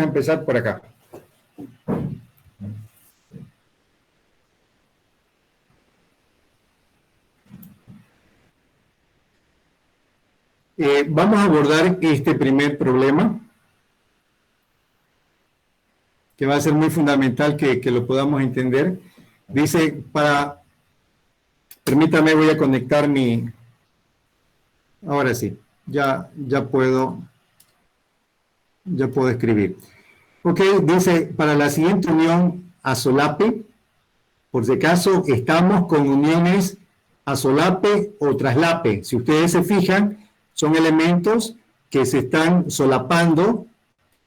empezar por acá. Vamos a abordar este primer problema, que va a ser muy fundamental que lo podamos entender. Dice, permítame, voy a conectar ahora sí, ya puedo escribir. Ok, dice, para la siguiente unión a solape, por si acaso estamos con uniones a solape o traslape. Si ustedes se fijan, son elementos que se están solapando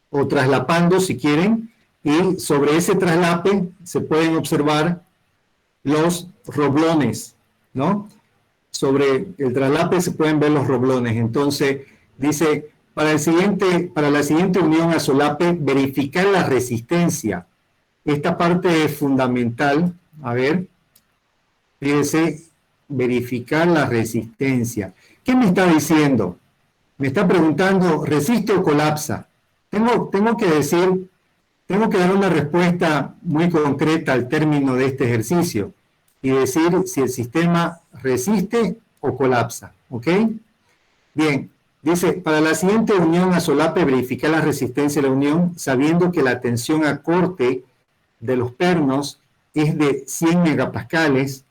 o traslapando, si quieren, y sobre ese traslape se pueden observar los roblones, ¿no? Sobre el traslape se pueden ver los roblones. Entonces, dice, para la siguiente unión a solape, verificar la resistencia. Esta parte es fundamental. A ver, fíjense, verificar la resistencia. ¿Qué me está diciendo? Me está preguntando, ¿resiste o colapsa? Tengo que dar una respuesta muy concreta al término de este ejercicio y decir si el sistema resiste o colapsa, ¿ok? Bien, dice, para la siguiente unión a solape, verificar la resistencia de la unión sabiendo que la tensión a corte de los pernos es de 100 megapascales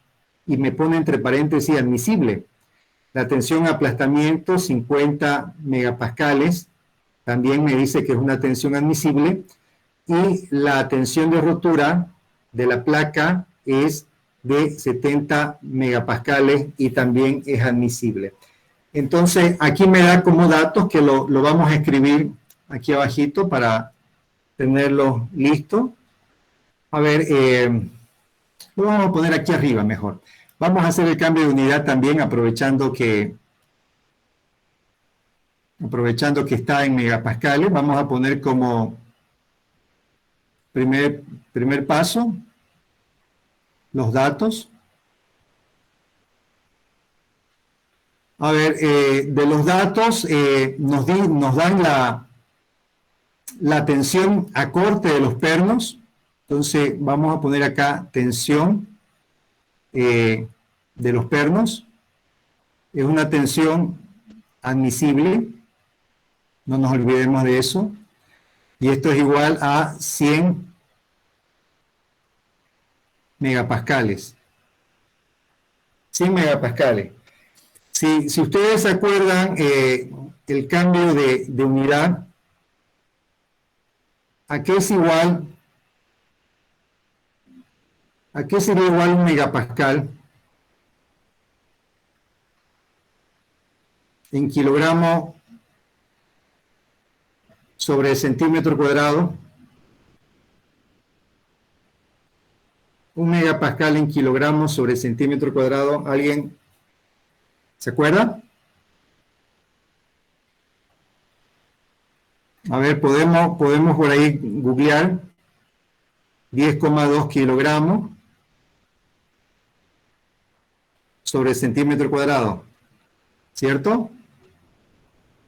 y me pone entre paréntesis admisible. La tensión a aplastamiento, 50 megapascales, también me dice que es una tensión admisible. Y la tensión de rotura de la placa es de 70 megapascales y también es admisible. Entonces, aquí me da como datos que lo vamos a escribir aquí abajito para tenerlo listo. A ver, lo vamos a poner aquí arriba mejor. Vamos a hacer el cambio de unidad también aprovechando que está en megapascales. Vamos a poner como primer paso los datos. A ver, de los datos nos dan la tensión a corte de los pernos. Entonces vamos a poner acá tensión de los pernos. Es una tensión admisible, no nos olvidemos de eso. Y esto es igual a 100 megapascales. 100 megapascales. Si ustedes se acuerdan, el cambio de unidad, ¿a qué es igual? ¿A qué sería igual un megapascal? En kilogramo sobre centímetro cuadrado. Un megapascal en kilogramos sobre centímetro cuadrado. ¿Alguien se acuerda? A ver, podemos por ahí googlear 10,2 kilogramos sobre centímetro cuadrado, ¿cierto?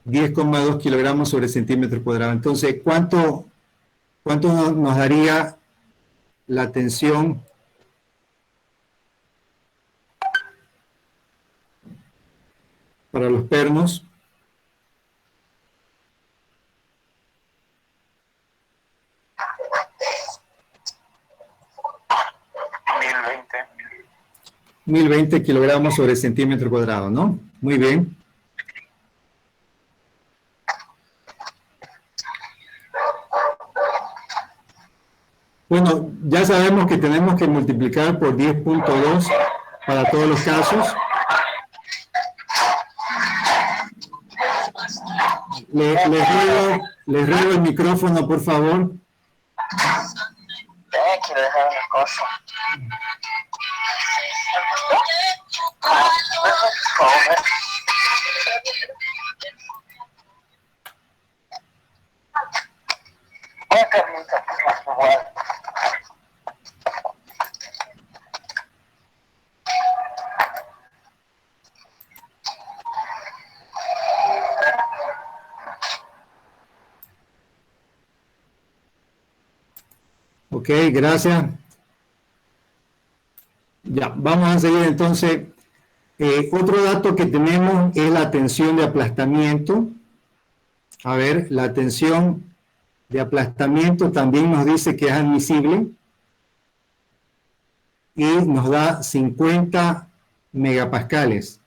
10,2 kilogramos sobre centímetro cuadrado. Entonces, ¿cuánto nos daría la tensión para los pernos? $1,020 kilogramos sobre centímetro cuadrado, ¿no? Muy bien. Bueno, ya sabemos que tenemos que multiplicar por 10.2 para todos los casos. Les ruego el micrófono, por favor. Quiero dejar una cosa. Ok, gracias. Ya, vamos a seguir entonces. Otro dato que tenemos es la tensión de aplastamiento. A ver, la tensión de aplastamiento también nos dice que es admisible y nos da 50 megapascales.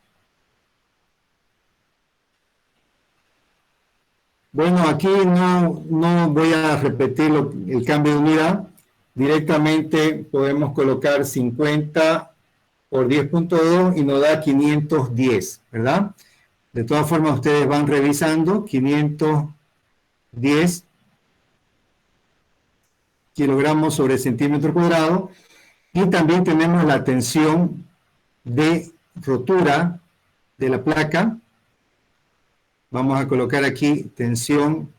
Bueno, aquí no voy a repetir el cambio de unidad. Directamente podemos colocar 50 por 10.2 y nos da 510, ¿verdad? De todas formas, ustedes van revisando 510 kilogramos sobre centímetro cuadrado. Y también tenemos la tensión de rotura de la placa. Vamos a colocar aquí tensión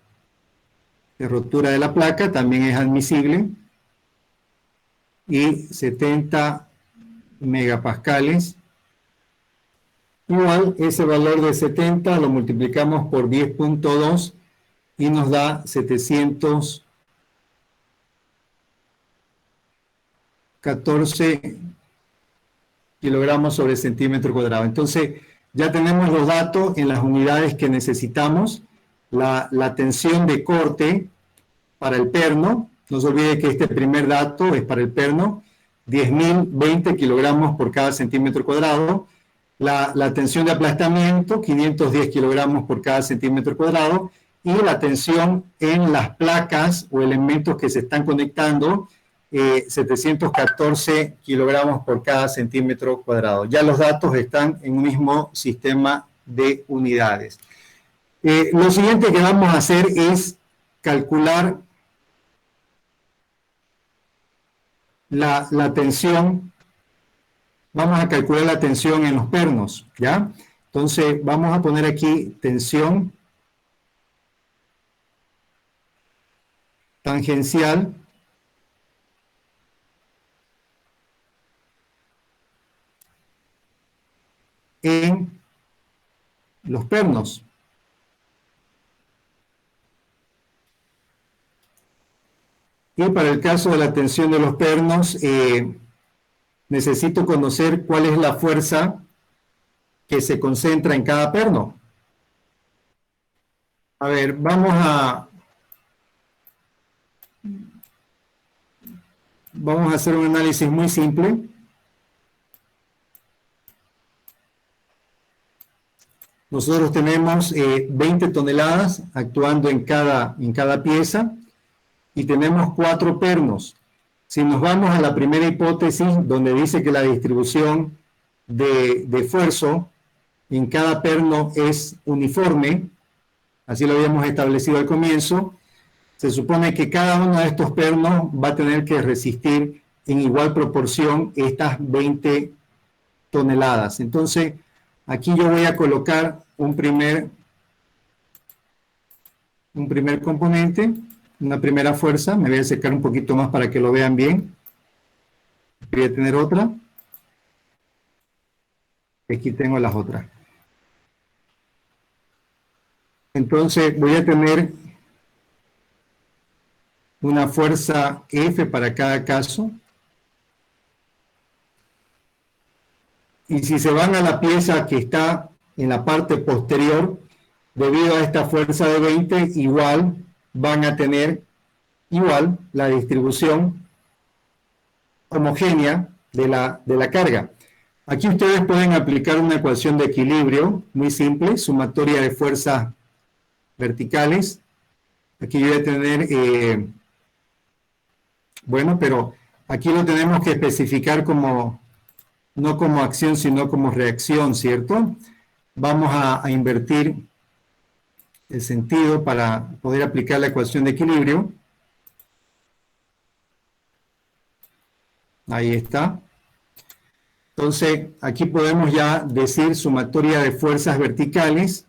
de rotura de la placa, también es admisible. Y 70 megapascales. Igual, ese valor de 70 lo multiplicamos por 10.2 y nos da 714 kilogramos sobre centímetro cuadrado. Entonces, ya tenemos los datos en las unidades que necesitamos. La tensión de corte para el perno, no se olvide que este primer dato es para el perno, 10.020 kilogramos por cada centímetro cuadrado. La tensión de aplastamiento, 510 kilogramos por cada centímetro cuadrado. Y la tensión en las placas o elementos que se están conectando, 714 kilogramos por cada centímetro cuadrado. Ya los datos están en un mismo sistema de unidades. Lo siguiente que vamos a hacer es calcular la tensión. Vamos a calcular la tensión en los pernos, ¿ya? Entonces, vamos a poner aquí tensión tangencial en los pernos. Y para el caso de la tensión de los pernos, necesito conocer cuál es la fuerza que se concentra en cada perno. A ver, vamos a hacer un análisis muy simple. Nosotros tenemos 20 toneladas actuando en cada pieza y tenemos 4 pernos. Si nos vamos a la primera hipótesis, donde dice que la distribución de esfuerzo en cada perno es uniforme, así lo habíamos establecido al comienzo, se supone que cada uno de estos pernos va a tener que resistir en igual proporción estas 20 toneladas. Entonces, aquí yo voy a colocar un primer componente, una primera fuerza. Me voy a acercar un poquito más para que lo vean bien. Voy a tener otra. Aquí tengo las otras. Entonces voy a tener una fuerza F para cada caso. Y si se van a la pieza que está en la parte posterior, debido a esta fuerza de 20, igual van a tener igual la distribución homogénea de la carga. Aquí ustedes pueden aplicar una ecuación de equilibrio muy simple, sumatoria de fuerzas verticales. Aquí yo voy a tener, bueno, pero aquí lo tenemos que especificar como, no como acción, sino como reacción, ¿cierto? Vamos a invertir el sentido para poder aplicar la ecuación de equilibrio. Ahí está. Entonces, aquí podemos ya decir sumatoria de fuerzas verticales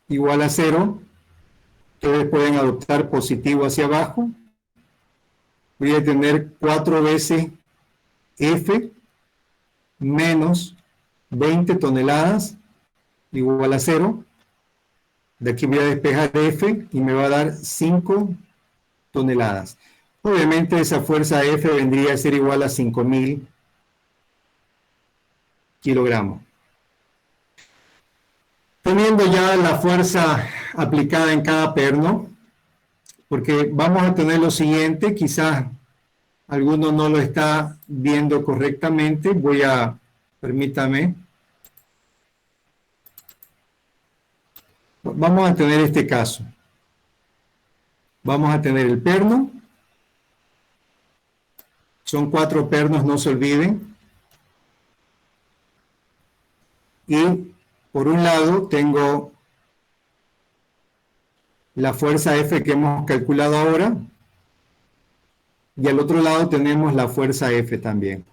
igual a 0. Ustedes pueden adoptar positivo hacia abajo. Voy a tener 4 veces F menos 20 toneladas igual a 0. De aquí voy a despejar F y me va a dar 5 toneladas. Obviamente esa fuerza F vendría a ser igual a 5.000 kilogramos. Teniendo ya la fuerza aplicada en cada perno, porque vamos a tener lo siguiente, quizás alguno no lo está viendo correctamente, permítame, vamos a tener este caso. Vamos a tener el perno, son 4 pernos, no se olviden, y por un lado tengo la fuerza F que hemos calculado ahora, y al otro lado tenemos la fuerza F también.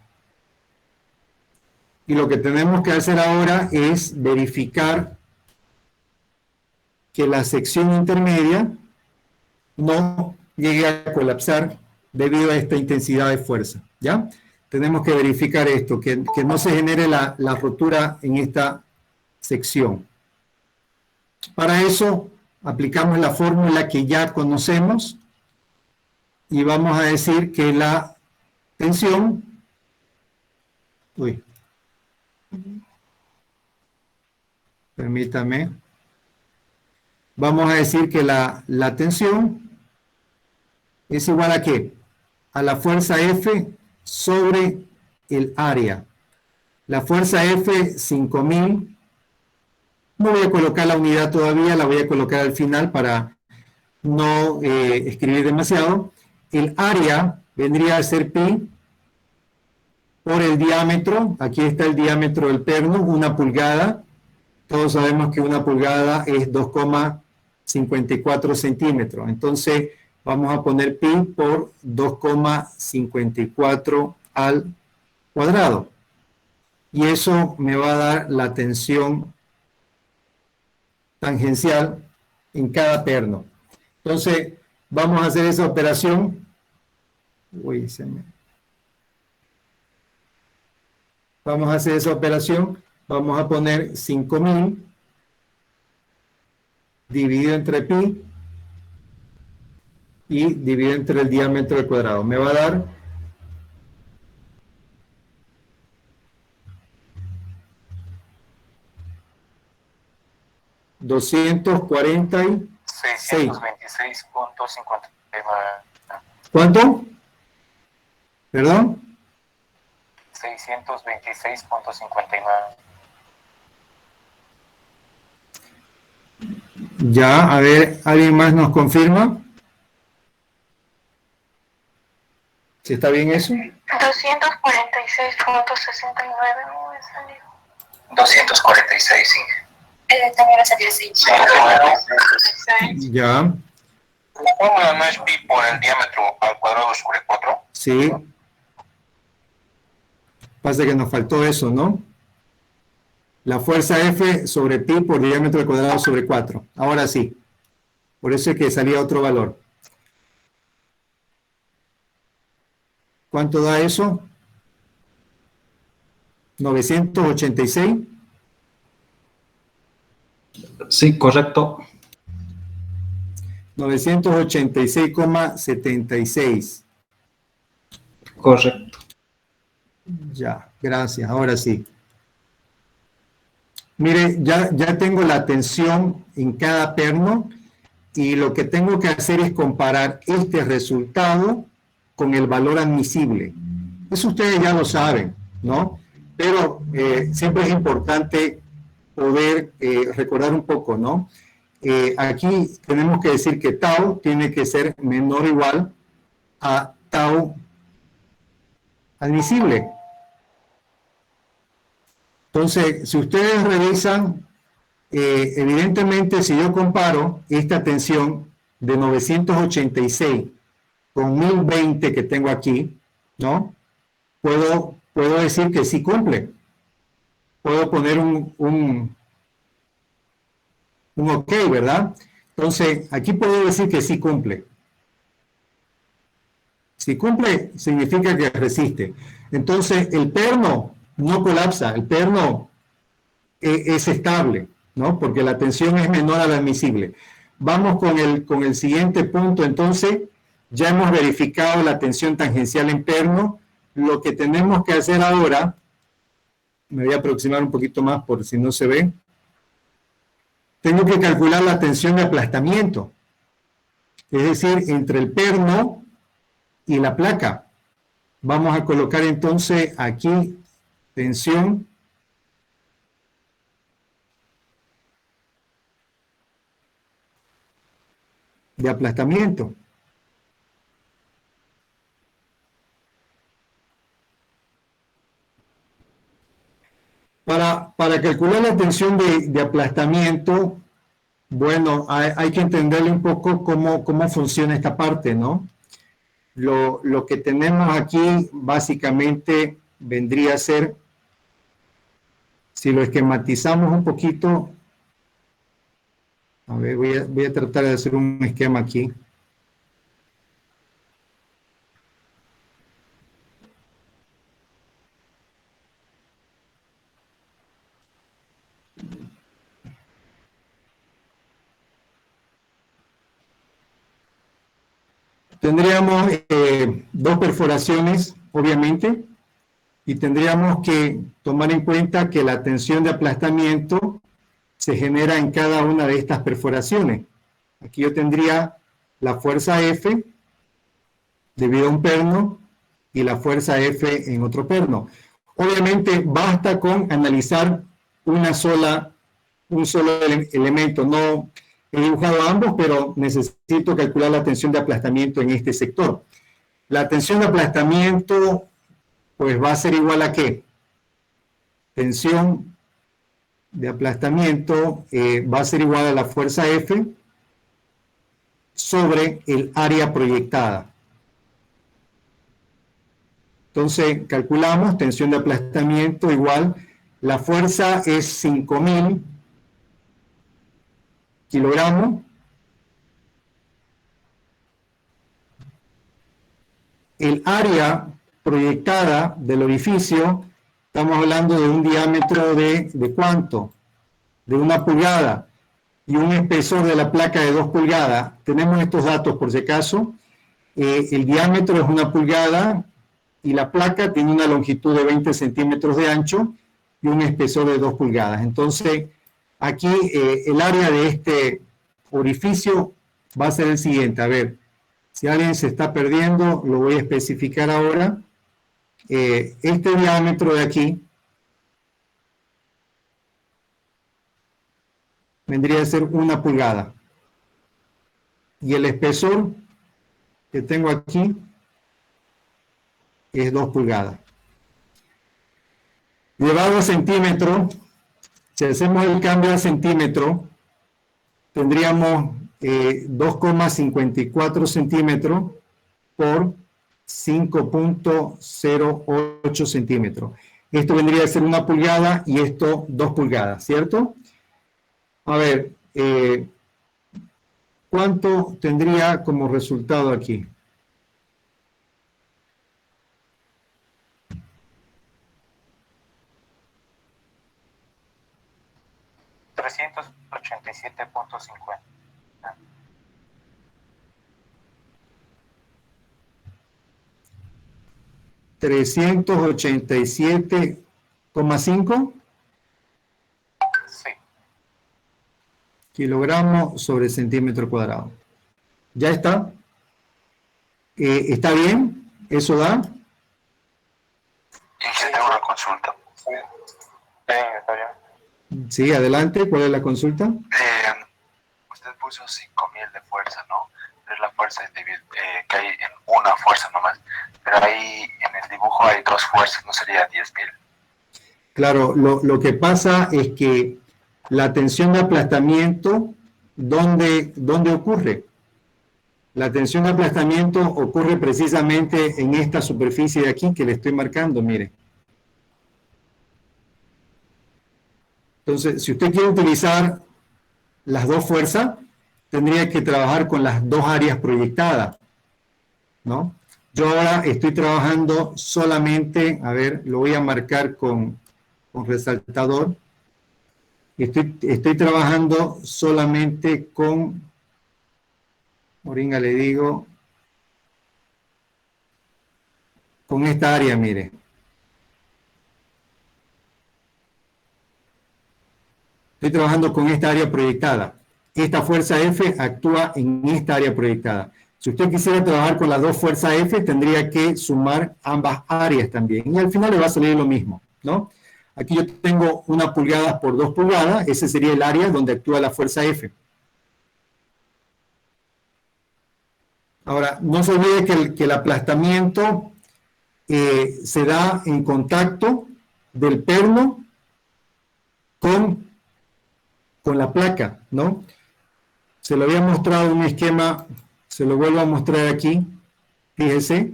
Y lo que tenemos que hacer ahora es verificar que la sección intermedia no llegue a colapsar debido a esta intensidad de fuerza, ¿ya? Tenemos que verificar esto, que no se genere la rotura en esta sección. Para eso, aplicamos la fórmula que ya conocemos y vamos a decir que la tensión, permítame, vamos a decir que la tensión es igual a ¿qué? A la fuerza F sobre el área. La fuerza F, 5.000. No voy a colocar la unidad todavía, la voy a colocar al final para no escribir demasiado. El área vendría a ser pi por el diámetro. Aquí está el diámetro del perno, 1 pulgada. Todos sabemos que 1 pulgada es 2,54 centímetros. Entonces, vamos a poner pi por 2,54 al cuadrado. Y eso me va a dar la tensión tangencial en cada perno. Entonces, vamos a hacer esa operación. Vamos a hacer esa operación. Vamos a poner 5.000 dividido entre pi y dividido entre el diámetro del cuadrado. Me va a dar 246. 626.59. ¿Cuánto? ¿Perdón? 626.59. Ya, a ver, ¿alguien más nos confirma? ¿Si está bien eso? 246.69 me salió. 246, sí. También me salió así. Ya, La fórmula no es pi por el diámetro al cuadrado sobre 4. sí. Pasa que nos faltó eso, ¿no? La fuerza F sobre pi por diámetro al cuadrado sobre 4. Ahora sí. Por eso es que salía otro valor. ¿Cuánto da eso? 986. Sí, correcto. 986,76. Correcto. Ya, gracias. Ahora sí. Mire, ya tengo la tensión en cada perno y lo que tengo que hacer es comparar este resultado con el valor admisible. Eso ustedes ya lo saben, ¿no? Pero siempre es importante poder recordar un poco, ¿no? Aquí tenemos que decir que tau tiene que ser menor o igual a tau admisible. Entonces, si ustedes revisan, evidentemente si yo comparo esta tensión de 986 con 1020 que tengo aquí, ¿no? Puedo decir que sí cumple. Puedo poner un OK, ¿verdad? Entonces, aquí puedo decir que sí cumple. Si cumple, significa que resiste. Entonces, el perno no colapsa, el perno es estable. ¿no? Porque la tensión es menor a la admisible. Vamos con el siguiente punto, entonces. Ya hemos verificado la tensión tangencial en perno. Lo que tenemos que hacer ahora, me voy a aproximar un poquito más por si no se ve. Tengo que calcular la tensión de aplastamiento. Es decir, entre el perno y la placa. Vamos a colocar entonces aquí tensión de aplastamiento. Para calcular la tensión de aplastamiento, bueno, hay que entenderle un poco cómo funciona esta parte, ¿no? Lo que tenemos aquí básicamente vendría a ser, si lo esquematizamos un poquito, a ver, voy a tratar de hacer un esquema aquí. Tendríamos dos perforaciones, obviamente, y tendríamos que tomar en cuenta que la tensión de aplastamiento se genera en cada una de estas perforaciones. Aquí yo tendría la fuerza F debido a un perno y la fuerza F en otro perno. Obviamente basta con analizar un solo elemento. No he dibujado ambos, pero necesito calcular la tensión de aplastamiento en este sector. La tensión de aplastamiento pues va a ser igual a ¿qué? Tensión de aplastamiento va a ser igual a la fuerza F sobre el área proyectada. Entonces, calculamos tensión de aplastamiento igual, la fuerza es 5.000 kilogramos. El área proyectada del orificio, estamos hablando de un diámetro de ¿cuánto? De 1 pulgada y un espesor de la placa de 2 pulgadas. Tenemos estos datos por si acaso. El diámetro es 1 pulgada y la placa tiene una longitud de 20 centímetros de ancho y un espesor de 2 pulgadas. Entonces, aquí el área de este orificio va a ser el siguiente. A ver, si alguien se está perdiendo, lo voy a especificar ahora. Este diámetro de aquí vendría a ser 1 pulgada. Y el espesor que tengo aquí es 2 pulgadas. Llevado a centímetro, si hacemos el cambio a centímetro, tendríamos 2,54 centímetros por 5,08 centímetros. Esto vendría a ser 1 pulgada y esto 2 pulgadas, ¿cierto? A ver, ¿cuánto tendría como resultado aquí? $387.50. 387,5 Sí. kilogramos sobre centímetro cuadrado. ¿Ya está? ¿Está bien? ¿Eso da? Y que tengo una consulta. Sí, está bien. Sí, adelante. ¿Cuál es la consulta? Usted puso 5.000 de fuerza, ¿no? Pero es la fuerza que hay en una fuerza nomás. Pero ahí en el dibujo hay 2 fuerzas, ¿no sería 10.000? Claro, lo que pasa es que la tensión de aplastamiento, ¿dónde ocurre? La tensión de aplastamiento ocurre precisamente en esta superficie de aquí que le estoy marcando, mire. Entonces, si usted quiere utilizar las 2 fuerzas, tendría que trabajar con las 2 áreas proyectadas, ¿no? Yo ahora estoy trabajando solamente, a ver, lo voy a marcar con resaltador. Estoy trabajando solamente con, Moringa le digo, con esta área, mire. Estoy trabajando con esta área proyectada. Esta fuerza F actúa en esta área proyectada. Si usted quisiera trabajar con las dos fuerzas F, tendría que sumar ambas áreas también. Y al final le va a salir lo mismo, ¿no? Aquí yo tengo 1 pulgada por 2 pulgadas. Ese sería el área donde actúa la fuerza F. Ahora, no se olvide que el aplastamiento se da en contacto del perno con la placa, ¿no? Se lo había mostrado en un esquema, se lo vuelvo a mostrar aquí. Fíjese,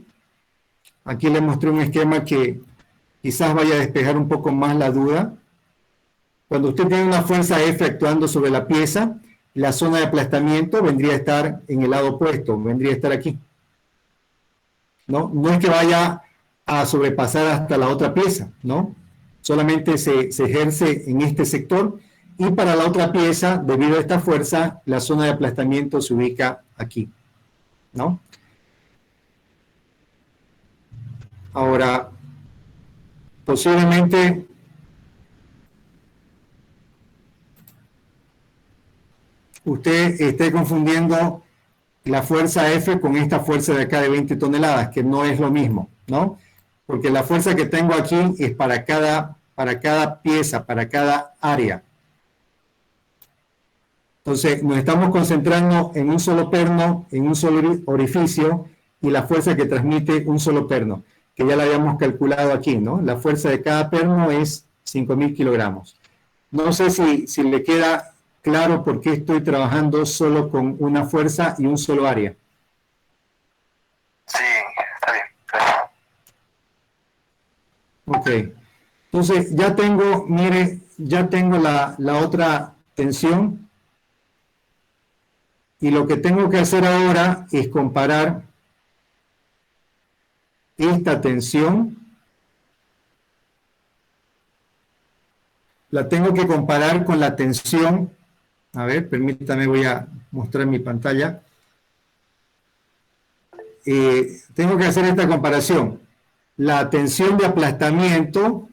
aquí le mostré un esquema que quizás vaya a despejar un poco más la duda. Cuando usted tiene una fuerza F actuando sobre la pieza, la zona de aplastamiento vendría a estar en el lado opuesto, vendría a estar aquí. No es que vaya a sobrepasar hasta la otra pieza, ¿no? Solamente se ejerce en este sector, y para la otra pieza, debido a esta fuerza, la zona de aplastamiento se ubica aquí, ¿no? Ahora, posiblemente usted esté confundiendo la fuerza F con esta fuerza de acá de 20 toneladas, que no es lo mismo, ¿no? Porque la fuerza que tengo aquí es para cada pieza, para cada área. Entonces, nos estamos concentrando en un solo perno, en un solo orificio, y la fuerza que transmite un solo perno, que ya la habíamos calculado aquí, ¿no? La fuerza de cada perno es 5.000 kilogramos. No sé si le queda claro por qué estoy trabajando solo con una fuerza y un solo área. Sí, está bien, gracias. Ok. Entonces, ya tengo, mire, ya tengo la otra tensión. Y lo que tengo que hacer ahora es comparar esta tensión. La tengo que comparar con la tensión. A ver, permítame, voy a mostrar mi pantalla. Tengo que hacer esta comparación. La tensión de aplastamiento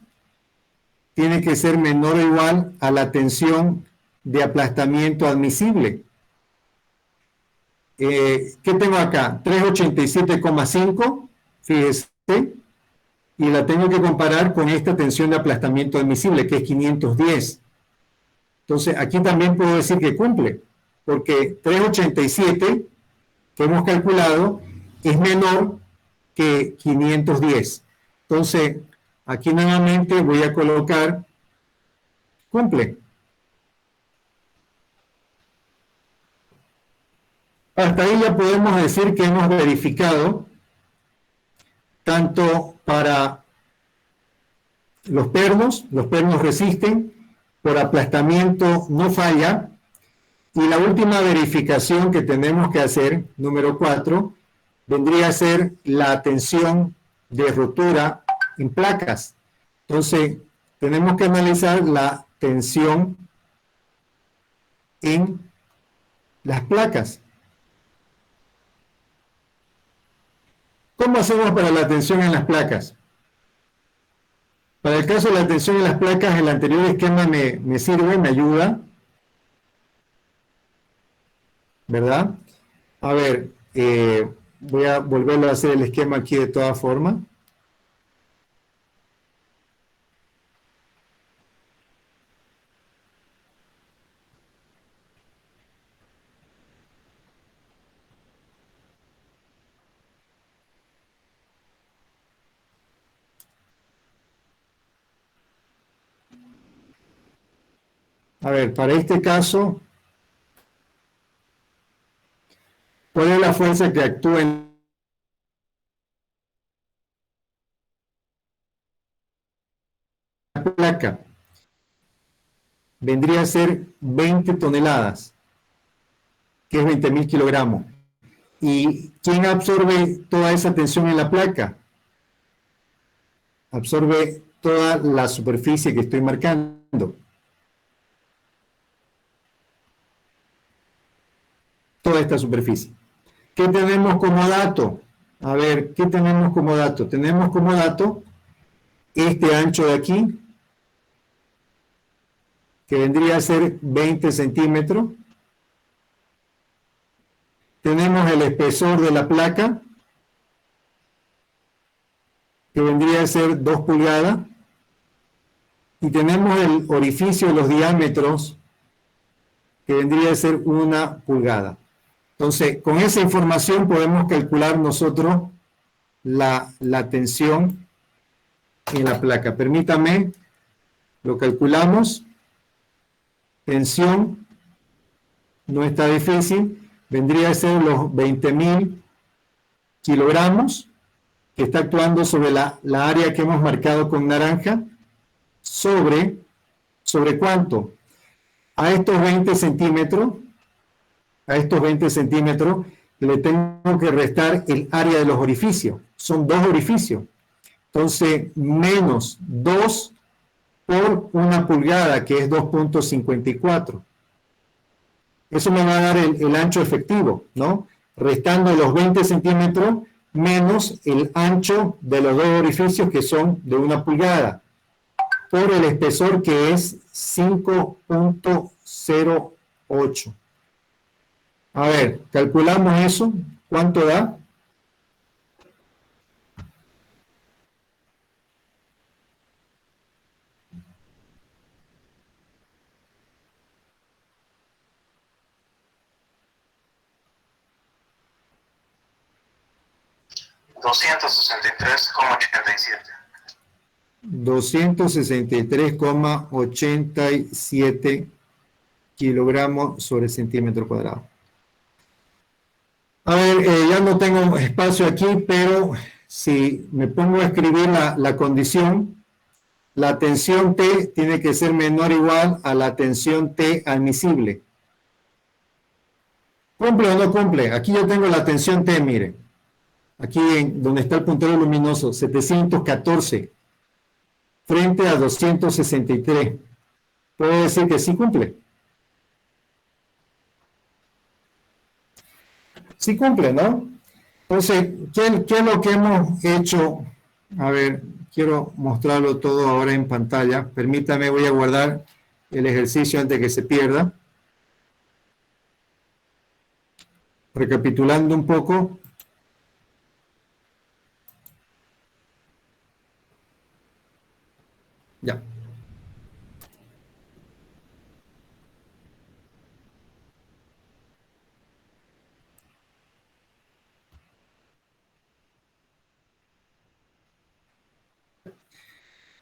tiene que ser menor o igual a la tensión de aplastamiento admisible. ¿Qué tengo acá? 387,5, fíjese, y la tengo que comparar con esta tensión de aplastamiento admisible, que es 510. Entonces, aquí también puedo decir que cumple, porque 387, que hemos calculado, es menor que 510. Entonces, aquí nuevamente voy a colocar cumple. Hasta ahí ya podemos decir que hemos verificado tanto para los pernos resisten, por aplastamiento no falla, y la última verificación que tenemos que hacer, número 4, vendría a ser la tensión de rotura en placas. Entonces, tenemos que analizar la tensión en las placas. ¿Cómo hacemos para la tensión en las placas? Para el caso de la tensión en las placas, el anterior esquema me sirve, me ayuda, ¿verdad? A ver, voy a volverlo a hacer el esquema aquí de todas formas. A ver, para este caso, ¿cuál es la fuerza que actúa en la placa? Vendría a ser 20 toneladas, que es 20.000 kilogramos. ¿Y quién absorbe toda esa tensión en la placa? Absorbe toda la superficie que estoy marcando. toda esta superficie. ¿Qué tenemos como dato? A ver, ¿qué tenemos como dato? Tenemos como dato este ancho de aquí, que vendría a ser 20 centímetros. Tenemos el espesor de la placa, que vendría a ser 2 pulgadas. Y tenemos el orificio de los diámetros, que vendría a ser 1 pulgada. Entonces, con esa información podemos calcular nosotros la tensión en la placa. Permítame, lo calculamos. Tensión, no está difícil, vendría a ser los 20.000 kilogramos, que está actuando sobre la área que hemos marcado con naranja, ¿sobre cuánto? A estos 20 centímetros, le tengo que restar el área de los orificios. Son 2 orificios. Entonces, menos 2 por 1 pulgada, que es 2.54. Eso me va a dar el ancho efectivo, ¿no? Restando los 20 centímetros menos el ancho de los 2 orificios, que son de 1 pulgada, por el espesor, que es 5.08. A ver, calculamos eso. ¿Cuánto da? $263,87 kilogramos sobre centímetro cuadrado. A ver, ya no tengo espacio aquí, pero si me pongo a escribir la condición, la tensión T tiene que ser menor o igual a la tensión T admisible. ¿Cumple o no cumple? Aquí yo tengo la tensión T, mire. Aquí donde está el puntero luminoso, 714, frente a 263. Puedo decir que sí cumple. Sí cumple, ¿no? Entonces, ¿qué es lo que hemos hecho? A ver, quiero mostrarlo todo ahora en pantalla. Permítame, voy a guardar el ejercicio antes de que se pierda. Recapitulando un poco. Ya.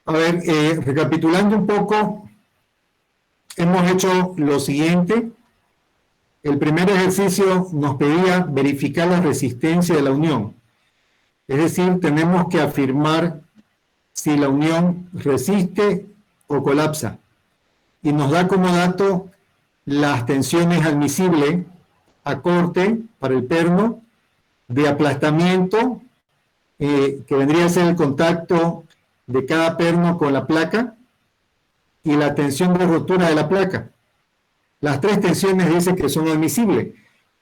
A ver, recapitulando un poco, hemos hecho lo siguiente. El primer ejercicio nos pedía verificar la resistencia de la unión. Es decir, tenemos que afirmar si la unión resiste o colapsa. Y nos da como dato las tensiones admisibles a corte para el perno, de aplastamiento, que vendría a ser el contacto de cada perno con la placa, y la tensión de rotura de la placa. Las 3 tensiones dicen que son admisibles.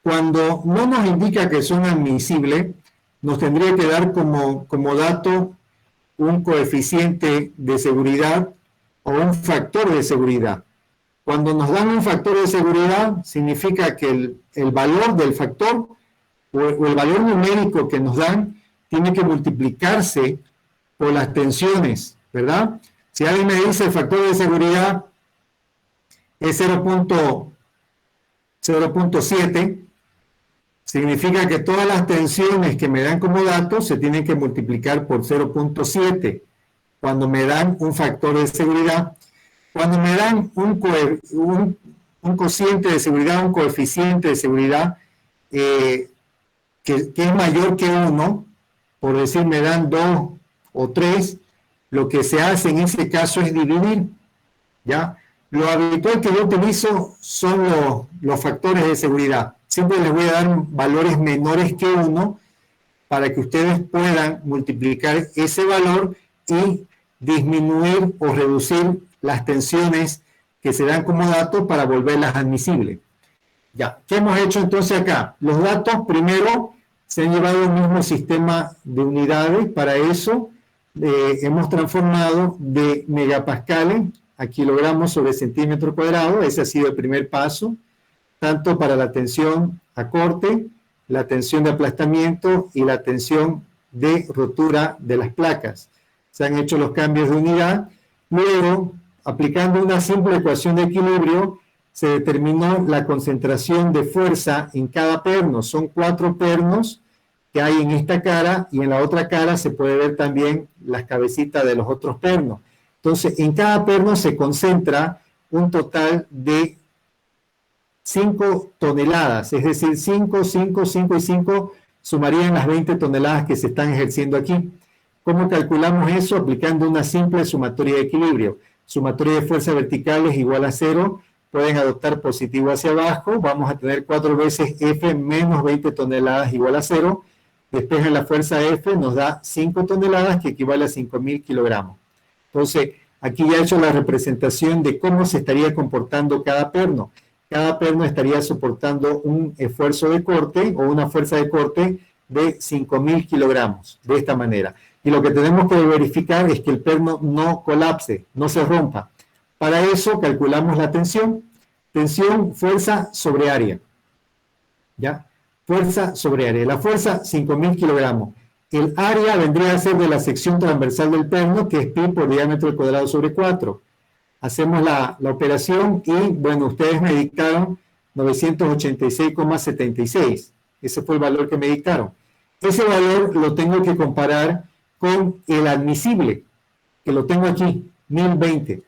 Cuando no nos indica que son admisibles, nos tendría que dar como dato un coeficiente de seguridad o un factor de seguridad. Cuando nos dan un factor de seguridad, significa que el valor del factor o el valor numérico que nos dan tiene que multiplicarse por las tensiones, ¿verdad? Si alguien me dice el factor de seguridad es 0.7, significa que todas las tensiones que me dan como dato se tienen que multiplicar por 0.7 cuando me dan un factor de seguridad. Cuando me dan un cociente de seguridad, un coeficiente de seguridad que es mayor que 1, por decir me dan 2 o 3, lo que se hace en ese caso es dividir, ¿ya? Lo habitual que yo utilizo son los factores de seguridad. Siempre les voy a dar valores menores que 1 para que ustedes puedan multiplicar ese valor y disminuir o reducir las tensiones que se dan como dato para volverlas admisibles. Ya, ¿qué hemos hecho entonces acá? Los datos primero se han llevado al mismo sistema de unidades. Para eso hemos transformado de megapascales a kilogramos sobre centímetro cuadrado. Ese ha sido el primer paso, tanto para la tensión a corte, la tensión de aplastamiento y la tensión de rotura de las placas. Se han hecho los cambios de unidad. Luego, aplicando una simple ecuación de equilibrio, se determinó la concentración de fuerza en cada perno. Son 4 pernos que hay en esta cara, y en la otra cara se puede ver también las cabecitas de los otros pernos. Entonces, en cada perno se concentra un total de 5 toneladas, es decir, 5, 5, 5 y 5 sumarían las 20 toneladas que se están ejerciendo aquí. ¿Cómo calculamos eso? Aplicando una simple sumatoria de equilibrio. Sumatoria de fuerzas verticales igual a 0, pueden adoptar positivo hacia abajo, vamos a tener 4 veces F menos 20 toneladas igual a 0, despejan la fuerza F, nos da 5 toneladas que equivale a 5.000 kilogramos. Entonces, aquí ya he hecho la representación de cómo se estaría comportando cada perno. Cada perno estaría soportando un esfuerzo de corte o una fuerza de corte de 5.000 kilogramos, de esta manera. Y lo que tenemos que verificar es que el perno no colapse, no se rompa. Para eso calculamos la tensión. Tensión, fuerza sobre área. ¿Ya? Fuerza sobre área. La fuerza, 5.000 kilogramos. El área vendría a ser de la sección transversal del perno, que es pi por diámetro al cuadrado sobre 4. Hacemos la operación y, bueno, ustedes me dictaron 986,76. Ese fue el valor que me dictaron. Ese valor lo tengo que comparar con el admisible, que lo tengo aquí, 1020.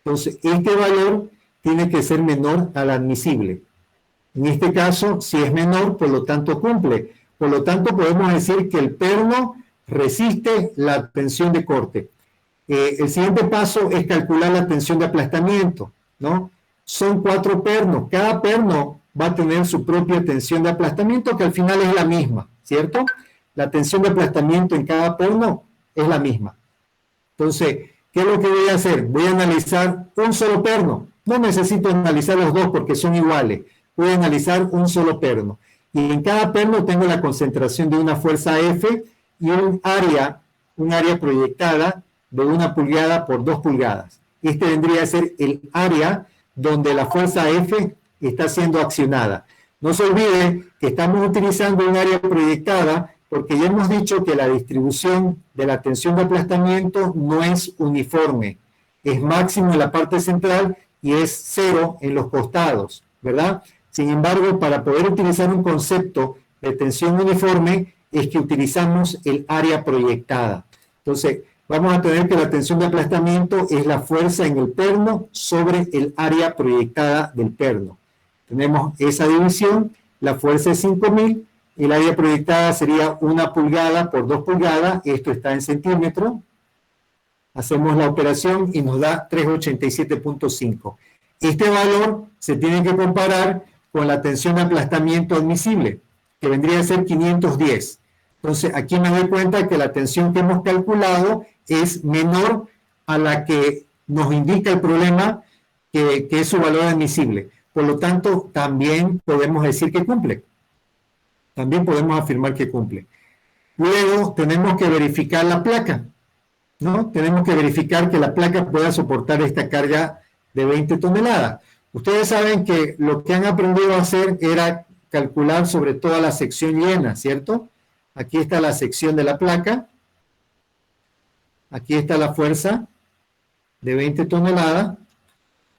Entonces, este valor tiene que ser menor al admisible. En este caso, si es menor, por lo tanto cumple. Por lo tanto, podemos decir que el perno resiste la tensión de corte. El siguiente paso es calcular la tensión de aplastamiento, ¿no? Son 4 pernos. Cada perno va a tener su propia tensión de aplastamiento, que al final es la misma, ¿cierto? La tensión de aplastamiento en cada perno es la misma. Entonces, ¿qué es lo que voy a hacer? Voy a analizar un solo perno. No necesito analizar los dos porque son iguales. Voy a analizar un solo perno. Y en cada perno tengo la concentración de una fuerza F y un área proyectada de 1 pulgada por 2 pulgadas. Este vendría a ser el área donde la fuerza F está siendo accionada. No se olvide que estamos utilizando un área proyectada porque ya hemos dicho que la distribución de la tensión de aplastamiento no es uniforme. Es máximo en la parte central y es 0 en los costados, ¿verdad? Sin embargo, para poder utilizar un concepto de tensión uniforme es que utilizamos el área proyectada. Entonces, vamos a tener que la tensión de aplastamiento es la fuerza en el perno sobre el área proyectada del perno. Tenemos esa división, la fuerza es 5.000, y el área proyectada sería 1 pulgada por 2 pulgadas, esto está en centímetros. Hacemos la operación y nos da 387.5. Este valor se tiene que comparar con la tensión de aplastamiento admisible, que vendría a ser 510. Entonces, aquí me doy cuenta que la tensión que hemos calculado es menor a la que nos indica el problema, que es su valor admisible. Por lo tanto, también podemos decir que cumple. También podemos afirmar que cumple. Luego, tenemos que verificar la placa, ¿no? Tenemos que verificar que la placa pueda soportar esta carga de 20 toneladas. Ustedes saben que lo que han aprendido a hacer era calcular sobre toda la sección llena, ¿cierto? Aquí está la sección de la placa. Aquí está la fuerza de 20 toneladas.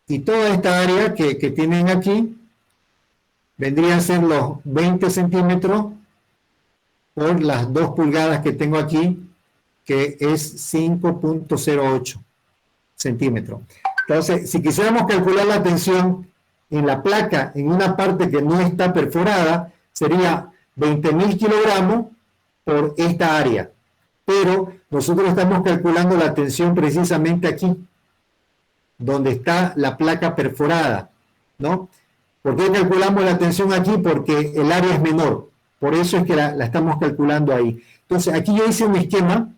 Y toda esta área que tienen aquí vendría a ser los 20 centímetros por las 2 pulgadas que tengo aquí, que es 5.08 centímetros. Entonces, si quisiéramos calcular la tensión en la placa, en una parte que no está perforada, sería 20.000 kilogramos por esta área. Pero nosotros estamos calculando la tensión precisamente aquí, donde está la placa perforada, ¿no? ¿Por qué calculamos la tensión aquí? Porque el área es menor. Por eso es que la estamos calculando ahí. Entonces, aquí yo hice un esquema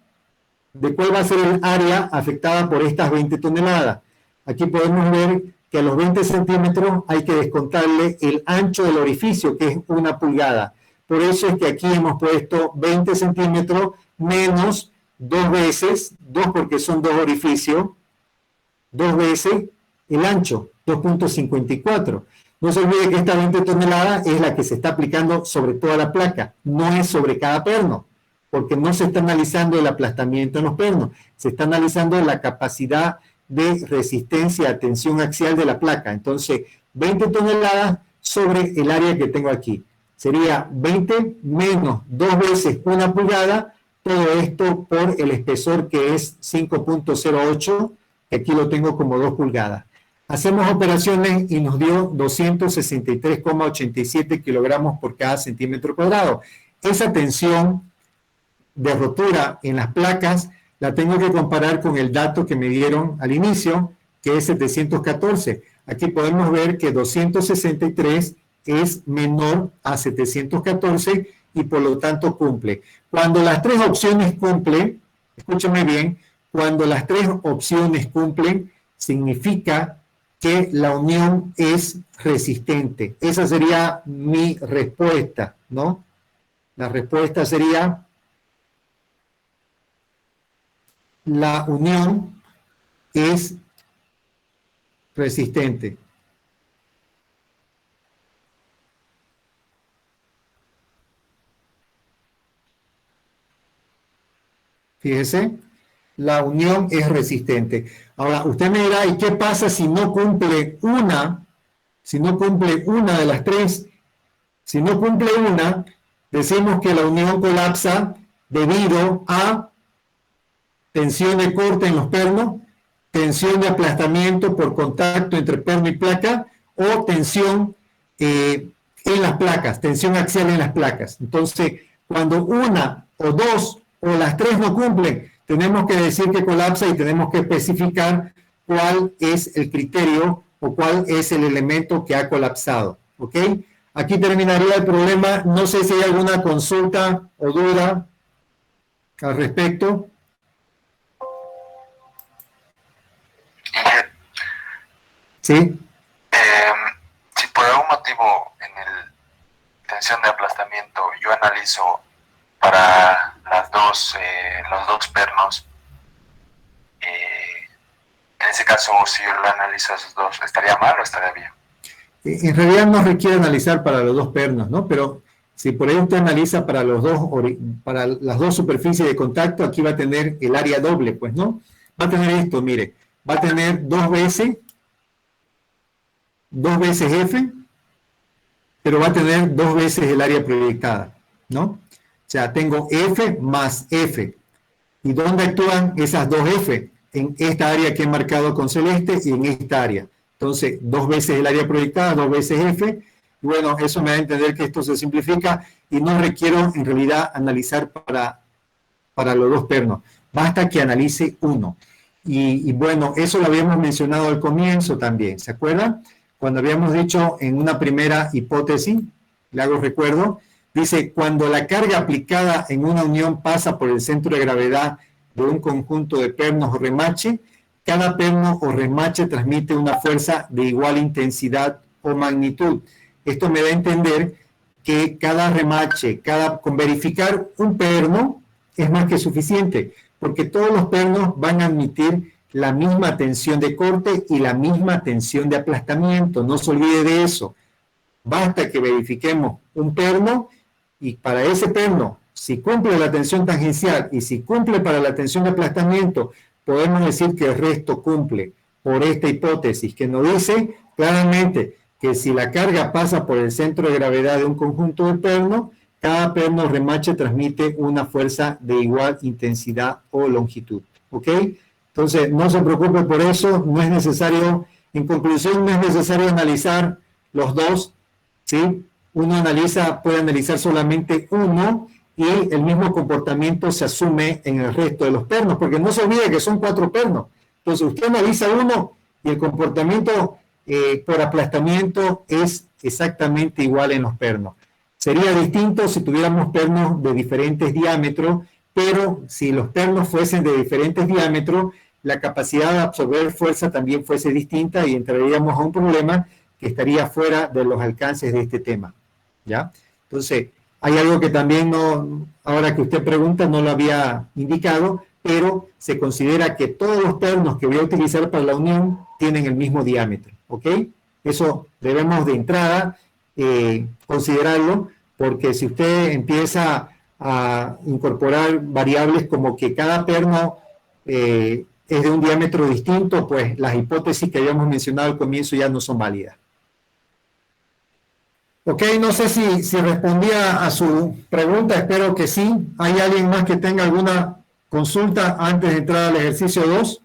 de cuál va a ser el área afectada por estas 20 toneladas. Aquí podemos ver que a los 20 centímetros hay que descontarle el ancho del orificio, que es 1 pulgada. Por eso es que aquí hemos puesto 20 centímetros menos 2 veces, 2 porque son 2 orificios, 2 veces el ancho, 2.54. No se olvide que esta 20 toneladas es la que se está aplicando sobre toda la placa, no es sobre cada perno, porque no se está analizando el aplastamiento en los pernos, se está analizando la capacidad de resistencia a tensión axial de la placa. Entonces, 20 toneladas sobre el área que tengo aquí. Sería 20 menos 2 veces 1 pulgada, todo esto por el espesor que es 5.08, que aquí lo tengo como 2 pulgadas. Hacemos operaciones y nos dio 263,87 kilogramos por cada centímetro cuadrado. Esa tensión de rotura en las placas la tengo que comparar con el dato que me dieron al inicio, que es 714. Aquí podemos ver que 263 es menor a 714 y por lo tanto cumple. Cuando las tres opciones cumplen, escúchame bien, cuando las tres opciones cumplen, significa que la unión es resistente. Esa sería mi respuesta, ¿no? La respuesta sería: la unión es resistente. Fíjese, la unión es resistente. Ahora, usted me dirá, ¿y qué pasa si no cumple una? Si no cumple una de las tres. Si no cumple una, decimos que la unión colapsa debido a tensión de corte en los pernos, tensión de aplastamiento por contacto entre perno y placa, o tensión en las placas, tensión axial en las placas. Entonces, cuando una o dos o las tres no cumplen, tenemos que decir que colapsa y tenemos que especificar cuál es el criterio o cuál es el elemento que ha colapsado. ¿Ok? Aquí terminaría el problema. No sé si hay alguna consulta o duda al respecto. ¿Sí? Si por algún motivo en el tensión de aplastamiento yo analizo para los dos pernos, en ese caso, si yo lo analizo esos dos, ¿estaría mal o estaría bien? En realidad no requiere analizar para los dos pernos, ¿no? Pero si por ahí usted analiza para para las dos superficies de contacto, aquí va a tener el área doble, pues, ¿no? Va a tener esto, mire, va a tener dos veces F, pero va a tener dos veces el área proyectada, ¿no? O sea, tengo F más F. ¿Y dónde actúan esas dos F? En esta área que he marcado con celeste y en esta área. Entonces, dos veces el área proyectada, dos veces F. Y bueno, eso me da a entender que esto se simplifica y no requiero en realidad analizar para los dos pernos. Basta que analice uno. Y bueno, eso lo habíamos mencionado al comienzo también, ¿se acuerdan? Cuando habíamos dicho en una primera hipótesis, le hago recuerdo, dice, cuando la carga aplicada en una unión pasa por el centro de gravedad de un conjunto de pernos o remache, cada perno o remache transmite una fuerza de igual intensidad o magnitud. Esto me da a entender que cada remache, con verificar un perno es más que suficiente, porque todos los pernos van a admitir la misma tensión de corte y la misma tensión de aplastamiento. No se olvide de eso. Basta que verifiquemos un perno y para ese perno, si cumple la tensión tangencial y si cumple para la tensión de aplastamiento, podemos decir que el resto cumple por esta hipótesis que nos dice claramente que si la carga pasa por el centro de gravedad de un conjunto de pernos, cada perno remache transmite una fuerza de igual intensidad o longitud. ¿Ok? Entonces, no se preocupe por eso, no es necesario, en conclusión, no es necesario analizar los dos, ¿sí? Uno puede analizar solamente uno y el mismo comportamiento se asume en el resto de los pernos, porque no se olvide que son 4 pernos. Entonces, usted analiza uno y el comportamiento por aplastamiento es exactamente igual en los pernos. Sería distinto si tuviéramos pernos de diferentes diámetros, pero si los pernos fuesen de diferentes diámetros, la capacidad de absorber fuerza también fuese distinta y entraríamos a un problema que estaría fuera de los alcances de este tema, ¿ya? Entonces, hay algo que también no, ahora que usted pregunta, no lo había indicado, pero se considera que todos los pernos que voy a utilizar para la unión tienen el mismo diámetro, ¿ok? Eso debemos de entrada considerarlo, porque si usted empieza a incorporar variables como que cada perno es de un diámetro distinto, pues las hipótesis que habíamos mencionado al comienzo ya no son válidas. Ok, no sé si respondía a su pregunta, espero que sí. ¿Hay alguien más que tenga alguna consulta antes de entrar al ejercicio 2?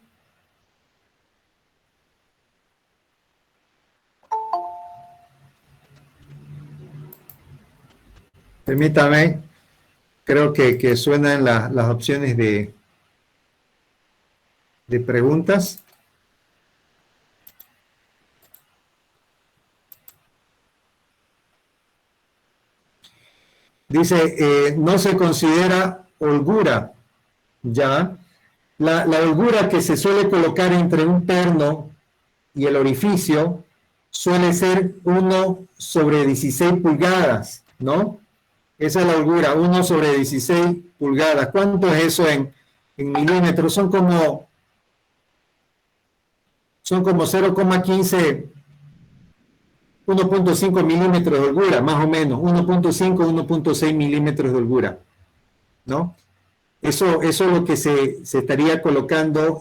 Permítame, creo que suenan las opciones de preguntas. Dice, no se considera holgura, ¿ya? La holgura que se suele colocar entre un perno y el orificio suele ser 1/16 pulgadas, ¿no? Esa es la holgura, 1/16 pulgadas. ¿Cuánto es eso en milímetros? Son como 0,15, 1.5 milímetros de holgura, más o menos, 1.5, 1.6 milímetros de holgura, ¿no? Eso es lo que se estaría colocando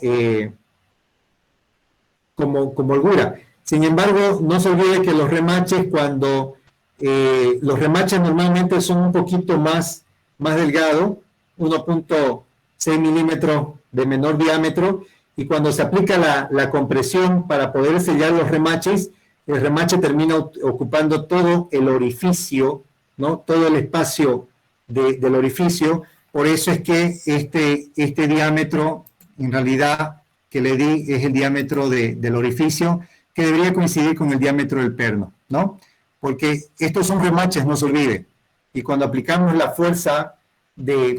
como holgura. Sin embargo, no se olvide que los remaches, cuando los remaches normalmente son un poquito más delgados, 1.6 milímetros de menor diámetro, y cuando se aplica la compresión para poder sellar los remaches, el remache termina ocupando todo el orificio, ¿no? Todo el espacio del orificio. Por eso es que este diámetro, en realidad, que le di es el diámetro del orificio, que debería coincidir con el diámetro del perno, ¿no? Porque estos son remaches, no se olvide. Y cuando aplicamos la fuerza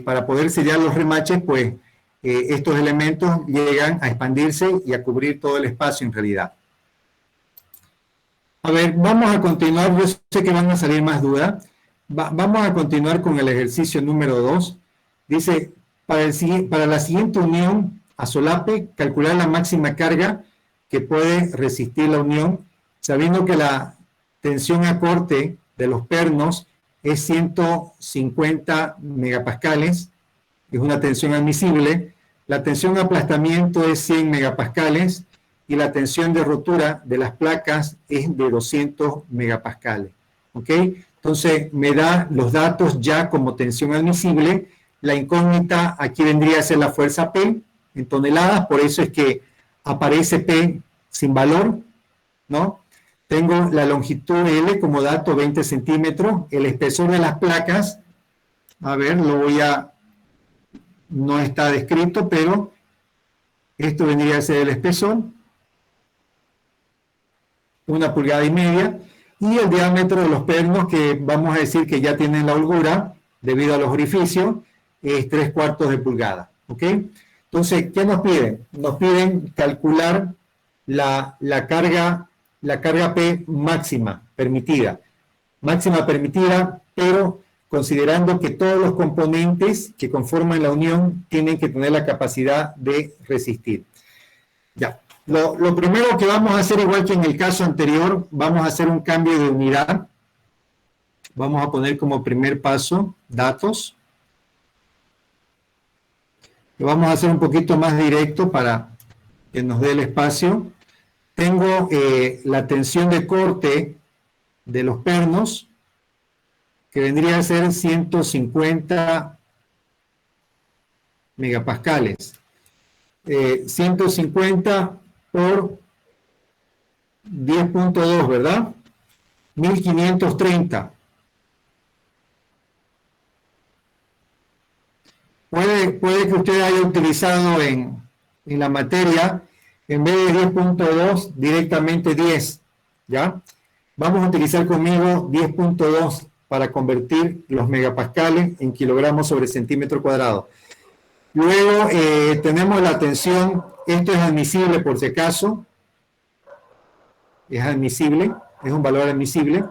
para poder sellar los remaches, pues estos elementos llegan a expandirse y a cubrir todo el espacio en realidad. A ver, vamos a continuar. Yo sé que van a salir más dudas. Vamos a continuar con el ejercicio número 2. Dice, para la siguiente unión a solape, calcular la máxima carga que puede resistir la unión, sabiendo que la tensión a corte de los pernos es 150 megapascales, es una tensión admisible. La tensión de aplastamiento es 100 megapascales y la tensión de rotura de las placas es de 200 megapascales. ¿Ok? Entonces me da los datos ya como tensión admisible. La incógnita aquí vendría a ser la fuerza P en toneladas, por eso es que aparece P sin valor, ¿no? Tengo la longitud L como dato, 20 centímetros, el espesor de las placas, a ver, no está descrito, pero esto vendría a ser el espesor, 1,5 pulgadas, y el diámetro de los pernos, que vamos a decir que ya tienen la holgura, debido a los orificios, es 3/4 de pulgada, ¿ok? Entonces, ¿qué nos piden? Nos piden calcular la carga P máxima permitida, pero considerando que todos los componentes que conforman la unión tienen que tener la capacidad de resistir. Ya, lo primero que vamos a hacer, igual que en el caso anterior, vamos a hacer un cambio de unidad. Vamos a poner como primer paso datos. Lo vamos a hacer un poquito más directo para que nos dé el espacio. Tengo la tensión de corte de los pernos, que vendría a ser 150 megapascales. 150 por 10.2, ¿verdad? 1530. Puede que usted haya utilizado en la materia, en vez de 10.2, directamente 10, ¿ya? Vamos a utilizar conmigo 10.2 para convertir los megapascales en kilogramos sobre centímetro cuadrado. Luego tenemos la tensión Esto es admisible por si acaso. Es admisible, es un valor admisible.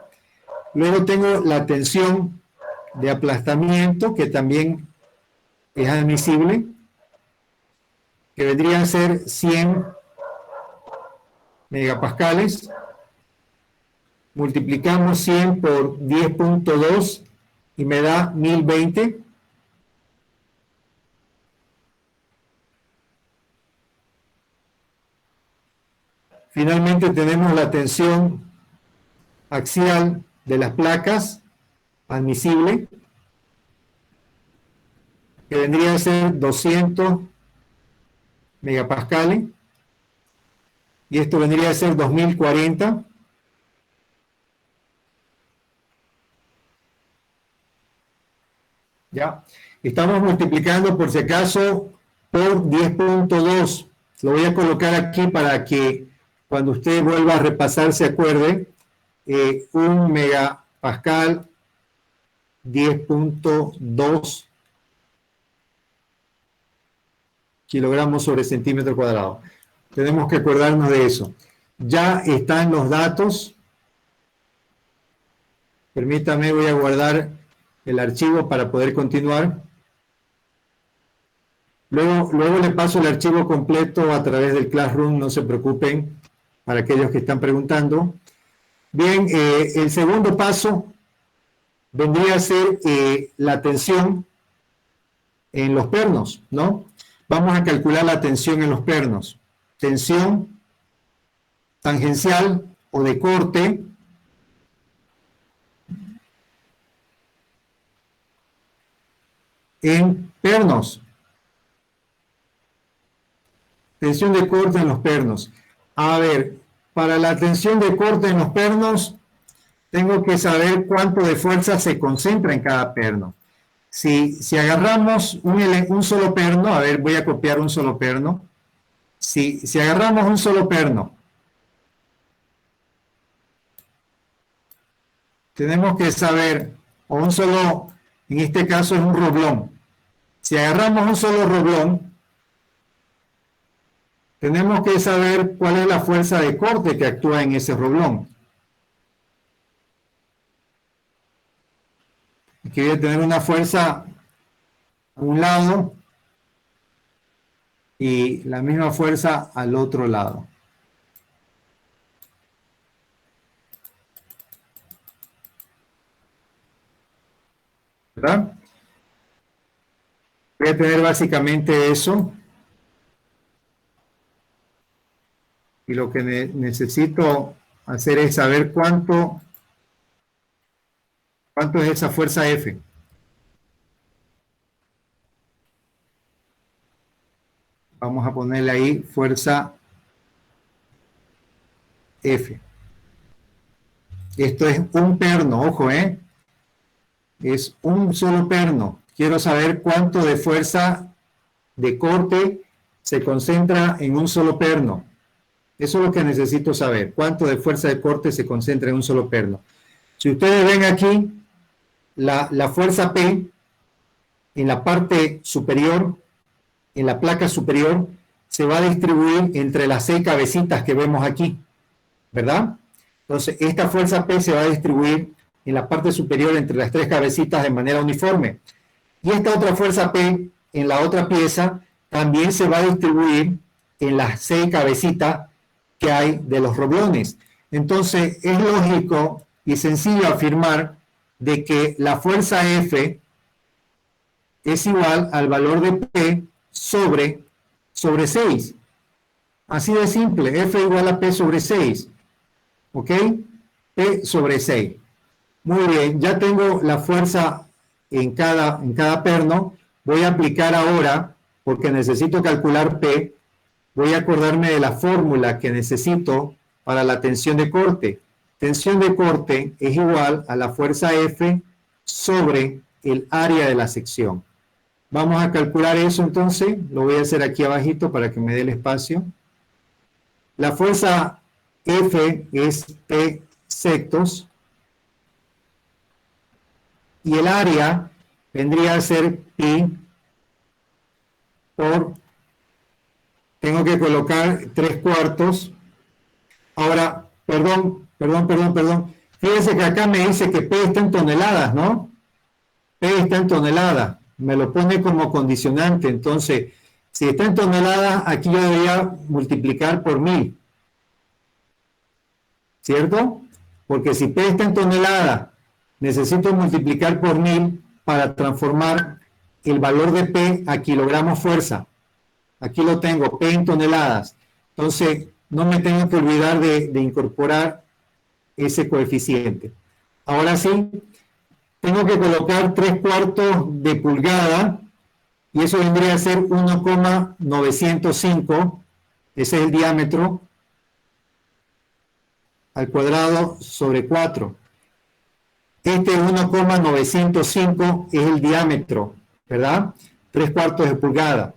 Luego tengo la tensión de aplastamiento, que también es admisible, que vendría a ser 100 megapascales. Multiplicamos 100 por 10.2 y me da 1020. Finalmente tenemos la tensión axial de las placas, admisible, que vendría a ser 200 megapascales, y esto vendría a ser 2040. Ya, estamos multiplicando por si acaso por 10.2. Lo voy a colocar aquí para que cuando usted vuelva a repasar se acuerde. 1 megapascal, 10.2 kilogramos sobre centímetro cuadrado. Tenemos que acordarnos de eso. Ya están los datos. Permítame, voy a guardar el archivo para poder continuar. Luego le paso el archivo completo a través del Classroom, no se preocupen, para aquellos que están preguntando. Bien, el segundo paso vendría a ser la tensión en los pernos, ¿no? Vamos a calcular la tensión en los pernos. Tensión tangencial o de corte en pernos. Tensión de corte en los pernos. A ver, para la tensión de corte en los pernos, tengo que saber cuánto de fuerza se concentra en cada perno. Si agarramos un solo perno, a ver, voy a copiar un solo perno. Si agarramos un solo perno, tenemos que saber, o un solo, en este caso es un roblón. Si agarramos un solo roblón, tenemos que saber cuál es la fuerza de corte que actúa en ese roblón. Aquí voy a tener una fuerza a un lado y la misma fuerza al otro lado. ¿Verdad? Voy a tener básicamente eso. Y lo que necesito hacer es saber cuánto es esa fuerza F. Vamos a ponerle ahí fuerza F. Esto es un perno, ojo, es un solo perno. Quiero saber cuánto de fuerza de corte se concentra en un solo perno. Eso es lo que necesito saber. Cuánto de fuerza de corte se concentra en un solo perno. Si ustedes ven aquí, la fuerza P en la parte superior, en la placa superior, se va a distribuir entre las 6 cabecitas que vemos aquí, ¿verdad? Entonces, esta fuerza P se va a distribuir en la parte superior entre las 3 cabecitas de manera uniforme. Y esta otra fuerza P en la otra pieza también se va a distribuir en las 6 cabecitas que hay de los roblones. Entonces, es lógico y sencillo afirmar de que la fuerza F es igual al valor de P sobre 6. Así de simple, F igual a P sobre 6. ¿Ok? P sobre 6. Muy bien, ya tengo la fuerza en cada perno. Voy a aplicar ahora, porque necesito calcular P, voy a acordarme de la fórmula que necesito para la tensión de corte. Tensión de corte es igual a la fuerza F sobre el área de la sección. Vamos a calcular eso entonces. Lo voy a hacer aquí abajito para que me dé el espacio. La fuerza F es P sectos. Y el área vendría a ser pi por T tengo que colocar 3/4. Ahora, perdón. Fíjense que acá me dice que P está en toneladas, ¿no? P está en toneladas. Me lo pone como condicionante. Entonces, si está en toneladas, aquí yo debería multiplicar por 1000. ¿Cierto? Porque si P está en toneladas, necesito multiplicar por 1000 para transformar el valor de P a kilogramos fuerza. Aquí lo tengo, P en toneladas. Entonces, no me tengo que olvidar de incorporar ese coeficiente. Ahora sí, tengo que colocar 3/4 de pulgada, y eso vendría a ser 1,905, ese es el diámetro, al cuadrado sobre 4. Este 1,905 es el diámetro, ¿verdad? 3/4 de pulgada.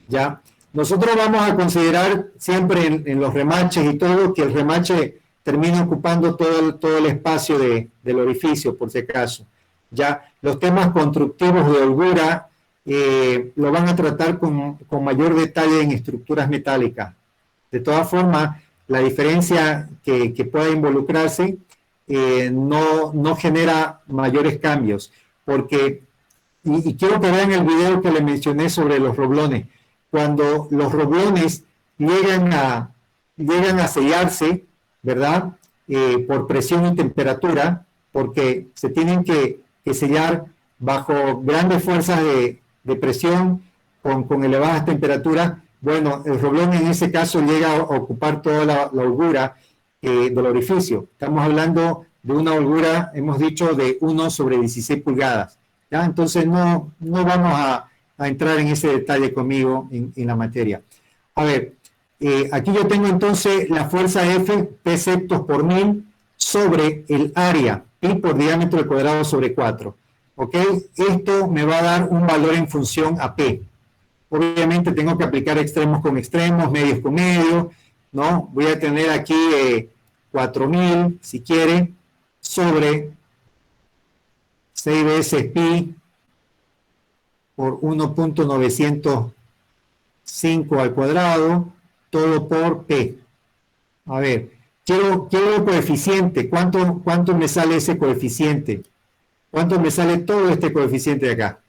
¿Ya? Nosotros vamos a considerar siempre en los remaches y todo, que el remache termina ocupando todo el espacio del orificio, por si acaso. Ya los temas constructivos de holgura lo van a tratar con mayor detalle en estructuras metálicas. De todas formas, la diferencia que pueda involucrarse no genera mayores cambios, porque, y quiero que vean el video que le mencioné sobre los roblones. Cuando los roblones llegan a sellarse, ¿verdad? Por presión y temperatura, porque se tienen que sellar bajo grandes fuerzas de presión con elevadas temperaturas. Bueno, el roblón en ese caso llega a ocupar toda la holgura del orificio. Estamos hablando de una holgura, hemos dicho, de 1/16 pulgadas. ¿Ya? Entonces no vamos a entrar en ese detalle conmigo en la materia. A ver, aquí yo tengo entonces la fuerza F, P sectos por 1000, sobre el área, pi por diámetro al cuadrado sobre 4. ¿Ok? Esto me va a dar un valor en función a P. Obviamente tengo que aplicar extremos con extremos, medios con medios, ¿no? Voy a tener aquí 4000, si quiere, sobre 6 veces pi por 1,905 al cuadrado, todo por P. A ver, quiero el coeficiente. ¿Cuánto me sale ese coeficiente? ¿Cuánto me sale todo este coeficiente de acá?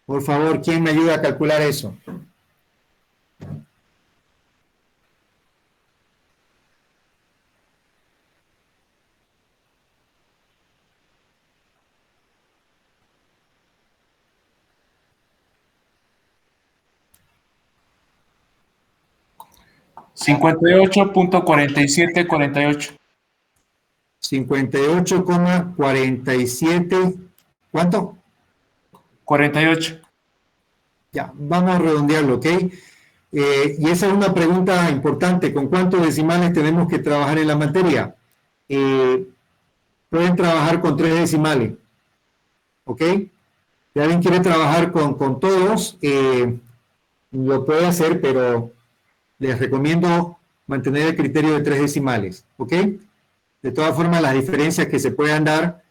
Por favor, ¿quién me ayuda a calcular eso? $58.4748. 58,47. ¿Cuánto? 48. Ya, vamos a redondearlo, ¿ok? Y esa es una pregunta importante. ¿Con cuántos decimales tenemos que trabajar en la materia? Pueden trabajar con 3 decimales, ¿ok? Si alguien quiere trabajar con todos, lo puede hacer, pero les recomiendo mantener el criterio de 3 decimales, ¿ok? De todas formas, las diferencias que se puedan dar,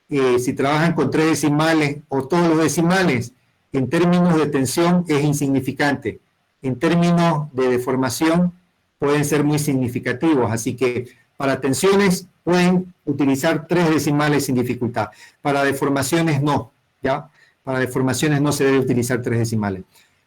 si trabajan con 3 decimales o todos los decimales, en términos de tensión es insignificante. En términos de deformación pueden ser muy significativos. Así que para tensiones pueden utilizar 3 decimales sin dificultad. Para deformaciones no, ¿ya? Para deformaciones no se debe utilizar 3 decimales.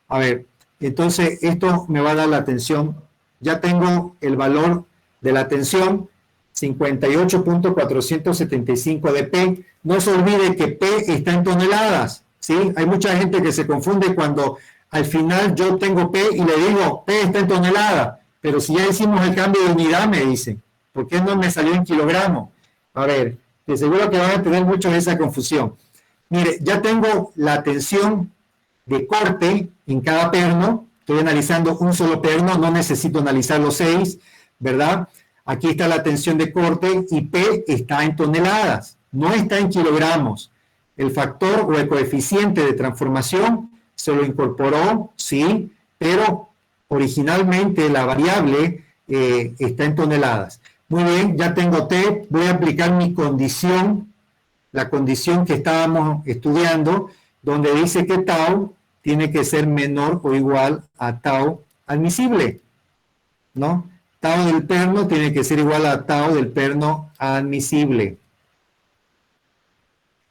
A ver, entonces esto me va a dar la tensión. Ya tengo el valor de la tensión, 58.475 de P. No se olvide que P está en toneladas, ¿sí? Hay mucha gente que se confunde cuando al final yo tengo P y le digo, P está en toneladas, pero si ya hicimos el cambio de unidad, me dicen, ¿por qué no me salió en kilogramos? A ver, de seguro que van a tener mucho esa confusión. Mire, ya tengo la tensión de corte en cada perno. Estoy analizando un solo perno, no necesito analizar los 6, ¿verdad? Aquí está la tensión de corte y P está en toneladas, no está en kilogramos. El factor o el coeficiente de transformación se lo incorporó, sí, pero originalmente la variable está en toneladas. Muy bien, ya tengo T, voy a aplicar mi condición, la condición que estábamos estudiando, donde dice que tau tiene que ser menor o igual a tau admisible, ¿no? Tau del perno tiene que ser igual a tau del perno admisible.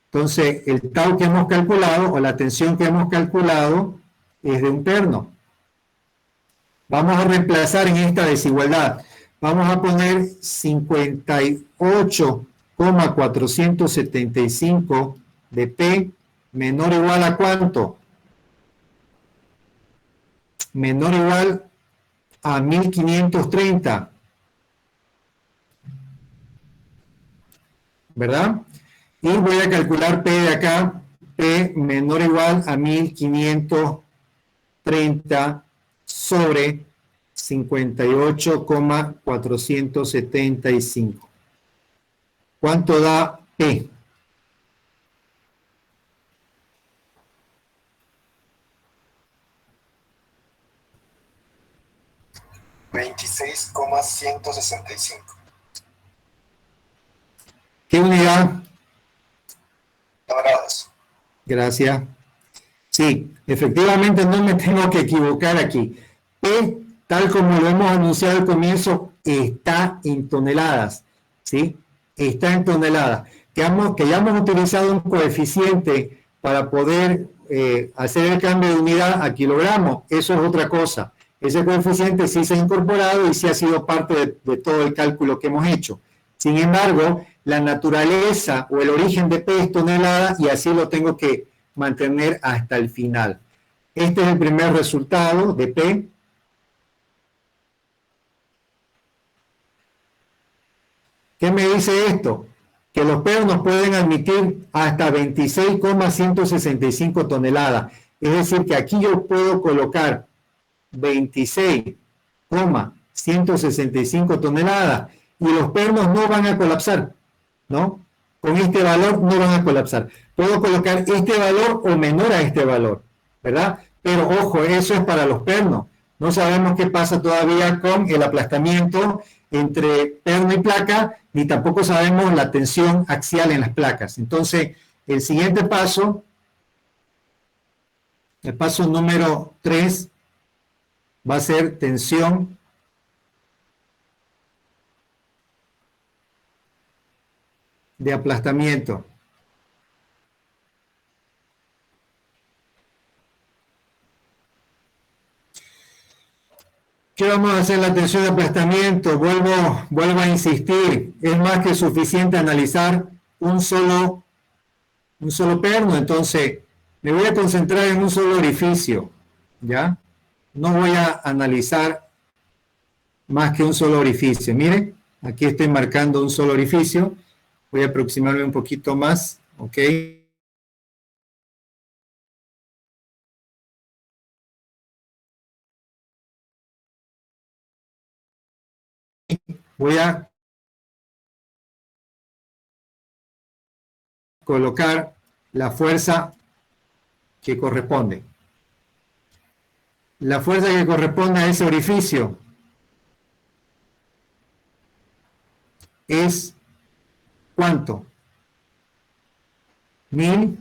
Entonces, el tau que hemos calculado, o la tensión que hemos calculado, es de un perno. Vamos a reemplazar en esta desigualdad. Vamos a poner 58,475 de P menor o igual a ¿cuánto? Menor o igual a 1530. ¿Verdad? Y voy a calcular P de acá, P menor o igual a 1530 sobre 58,475. ¿Cuánto da P? $26,165. ¿Qué unidad? Toneladas. Gracias. Sí, efectivamente no me tengo que equivocar aquí. P, tal como lo hemos anunciado al comienzo, está en toneladas. ¿Sí? Está en toneladas. Que ya hemos utilizado un coeficiente para poder hacer el cambio de unidad a kilogramos. Eso es otra cosa. Ese coeficiente sí se ha incorporado y sí ha sido parte de todo el cálculo que hemos hecho. Sin embargo, la naturaleza o el origen de P es tonelada y así lo tengo que mantener hasta el final. Este es el primer resultado de P. ¿Qué me dice esto? Que los pernos pueden admitir hasta 26,165 toneladas. Es decir, que aquí yo puedo colocar 26,165 toneladas y los pernos no van a colapsar, ¿no? Con este valor no van a colapsar. Puedo colocar este valor o menor a este valor, ¿verdad? Pero ojo, eso es para los pernos. No sabemos qué pasa todavía con el aplastamiento entre perno y placa, ni tampoco sabemos la tensión axial en las placas. Entonces, el siguiente paso, el paso número 3, va a ser tensión de aplastamiento. ¿Qué vamos a hacer en la tensión de aplastamiento? Vuelvo a insistir, es más que suficiente analizar un solo perno, entonces me voy a concentrar en un solo orificio, ¿ya? No voy a analizar más que un solo orificio. Miren, aquí estoy marcando un solo orificio. Voy a aproximarme un poquito más, ¿ok? Voy a colocar la fuerza que corresponde. La fuerza que corresponde a ese orificio es ¿cuánto? 1000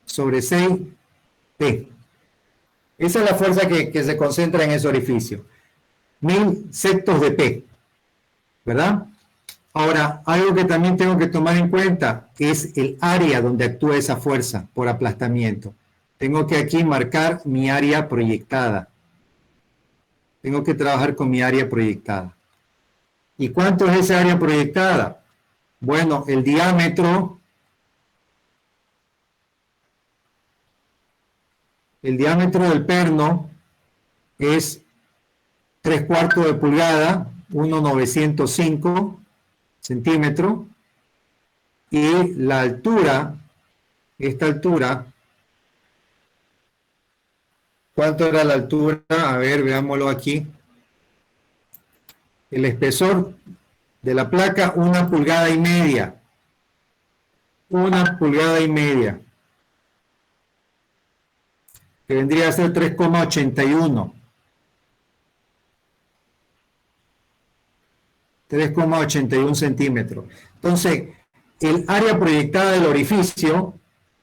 sobre 6P. Esa es la fuerza que se concentra en ese orificio. 1000 sectos de P, ¿verdad? Ahora, algo que también tengo que tomar en cuenta es el área donde actúa esa fuerza por aplastamiento. Tengo que aquí marcar mi área proyectada. Tengo que trabajar con mi área proyectada. ¿Y cuánto es esa área proyectada? Bueno, el diámetro del perno es 3/4 de pulgada, 1,905 centímetros, y la altura, esta altura, ¿cuánto era la altura? A ver, veámoslo aquí. El espesor de la placa, 1,5 pulgadas. 1,5 pulgadas. Que vendría a ser 3,81. 3,81 centímetros. Entonces, el área proyectada del orificio,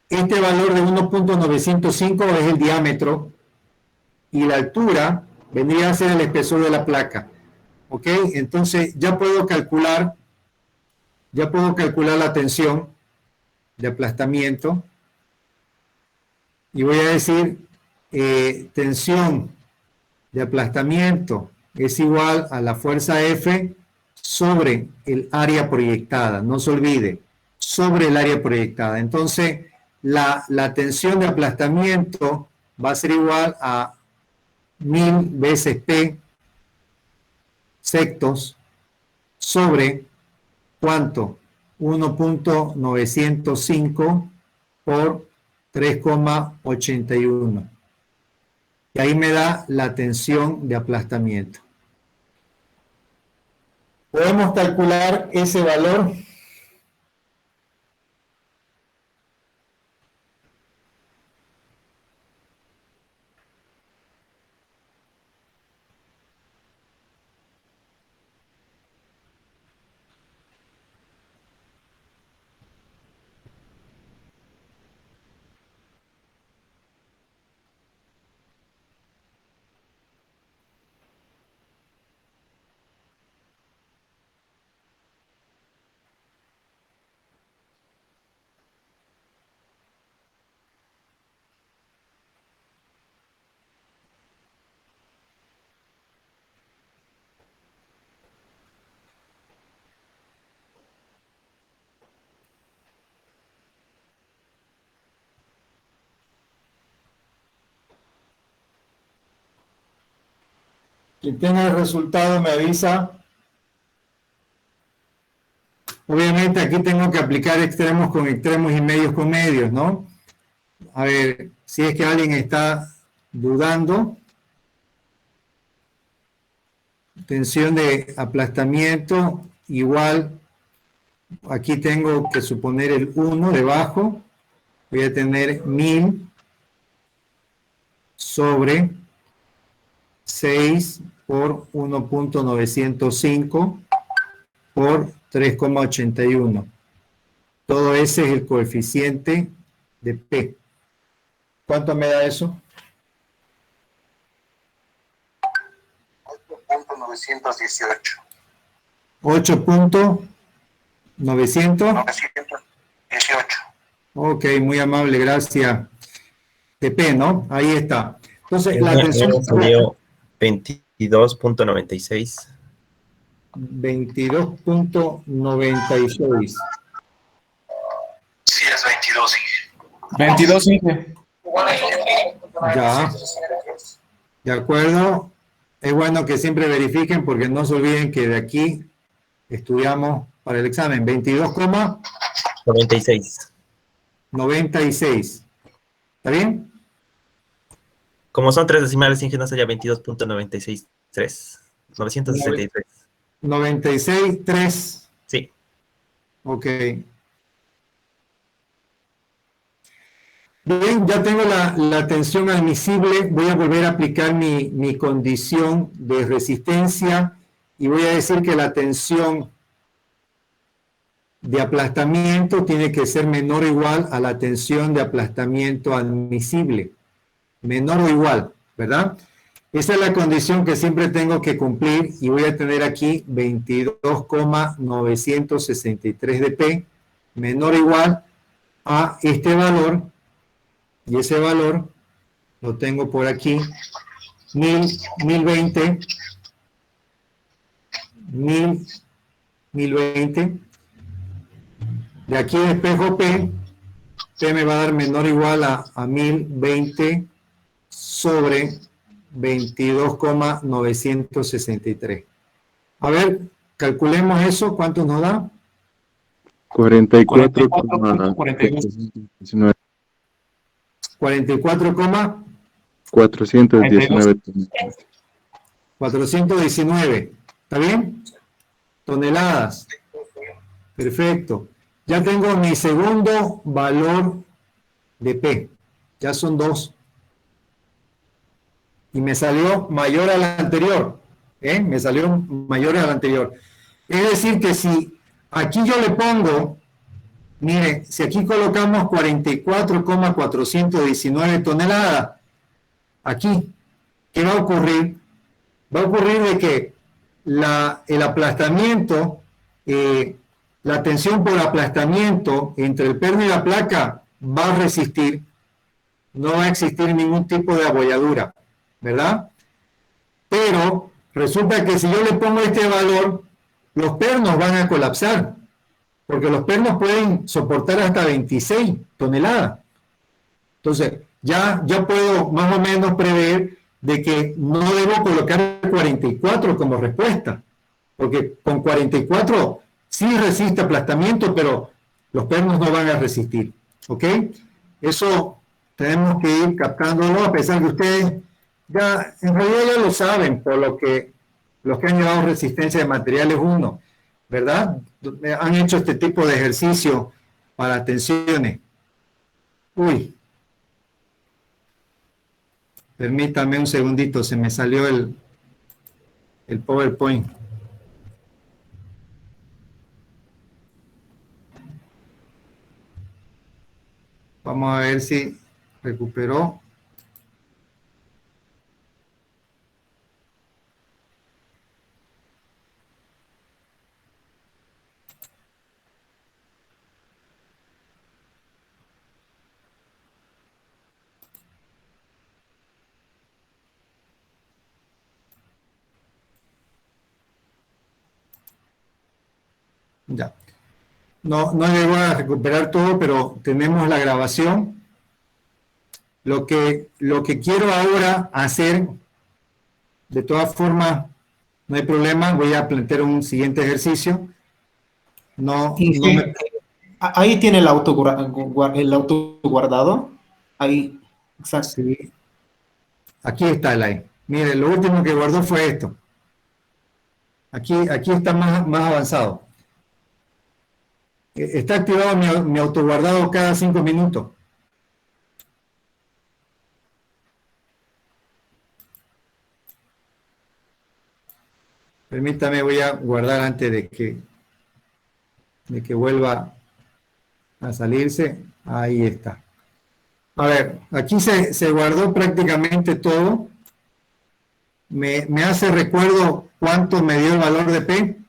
este valor de 1,905 es el diámetro y la altura vendría a ser el espesor de la placa. ¿Ok? Entonces ya puedo calcular la tensión de aplastamiento y voy a decir tensión de aplastamiento es igual a la fuerza F sobre el área proyectada. No se olvide, sobre el área proyectada. Entonces, la tensión de aplastamiento va a ser igual a 1000 veces P sectos sobre ¿cuánto? 1.905 por 3,81. Y ahí me da la tensión de aplastamiento. Podemos calcular ese valor. Quien tenga el resultado me avisa. Obviamente aquí tengo que aplicar extremos con extremos y medios con medios, ¿no? A ver, si es que alguien está dudando. Tensión de aplastamiento igual, aquí tengo que suponer el 1 debajo. Voy a tener 1000 sobre 6 por 1.905 por 3,81. Todo ese es el coeficiente de P. ¿Cuánto me da eso? 8.918. 8.918. Ok, muy amable, gracias. De P, ¿no? Ahí está. Entonces, la tensión salió 22.96. 22.96. Sí, es 22. 22, Inge. Ya. De acuerdo. Es bueno que siempre verifiquen porque no se olviden que de aquí estudiamos para el examen. 96. 22,96. ¿Está bien? Como son 3 decimales, Inge, no sería 22.963. 963. 96,3. Sí. Ok. Bien, ya tengo la tensión admisible. Voy a volver a aplicar mi condición de resistencia y voy a decir que la tensión de aplastamiento tiene que ser menor o igual a la tensión de aplastamiento admisible. Menor o igual, ¿verdad? Esa es la condición que siempre tengo que cumplir y voy a tener aquí 22,963 de P menor o igual a este valor. Y ese valor lo tengo por aquí, 1020, 1020. De aquí despejo P, P me va a dar menor o igual a 1020 sobre 22,963. A ver, calculemos eso, ¿cuánto nos da? 44,419. 419. ¿Está bien? Toneladas. Perfecto. Ya tengo mi segundo valor de P. Ya son 2. Y me salió mayor al anterior. Me salió mayor al anterior. Es decir que si aquí yo le pongo, mire, si aquí colocamos 44,419 toneladas, aquí, ¿qué va a ocurrir? Va a ocurrir de que el aplastamiento, la tensión por aplastamiento entre el perno y la placa va a resistir, no va a existir ningún tipo de abolladura, ¿verdad? Pero resulta que si yo le pongo este valor, los pernos van a colapsar, porque los pernos pueden soportar hasta 26 toneladas. Entonces, ya puedo más o menos prever de que no debo colocar 44 como respuesta, porque con 44 sí resiste aplastamiento, pero los pernos no van a resistir, ¿ok? Eso tenemos que ir captándolo, a pesar que ustedes ya, en realidad ya lo saben, por lo que los que han llevado resistencia de materiales 1, ¿verdad? Han hecho este tipo de ejercicio para tensiones. Uy, permítame un segundito, se me salió el PowerPoint. Vamos a ver si recuperó. Ya. No llegó a recuperar todo, pero tenemos la grabación. Lo que quiero ahora hacer, de todas formas, no hay problema, voy a plantear un siguiente ejercicio. Ahí tiene el autoguardado. Ahí, exacto. Sí. Aquí está el ahí. Mire, lo último que guardó fue esto. Aquí está más avanzado. Está activado mi autoguardado cada 5 minutos. Permítame, voy a guardar antes de que vuelva a salirse. Ahí está. A ver, aquí se guardó prácticamente todo. Me hace recuerdo cuánto me dio el valor de P.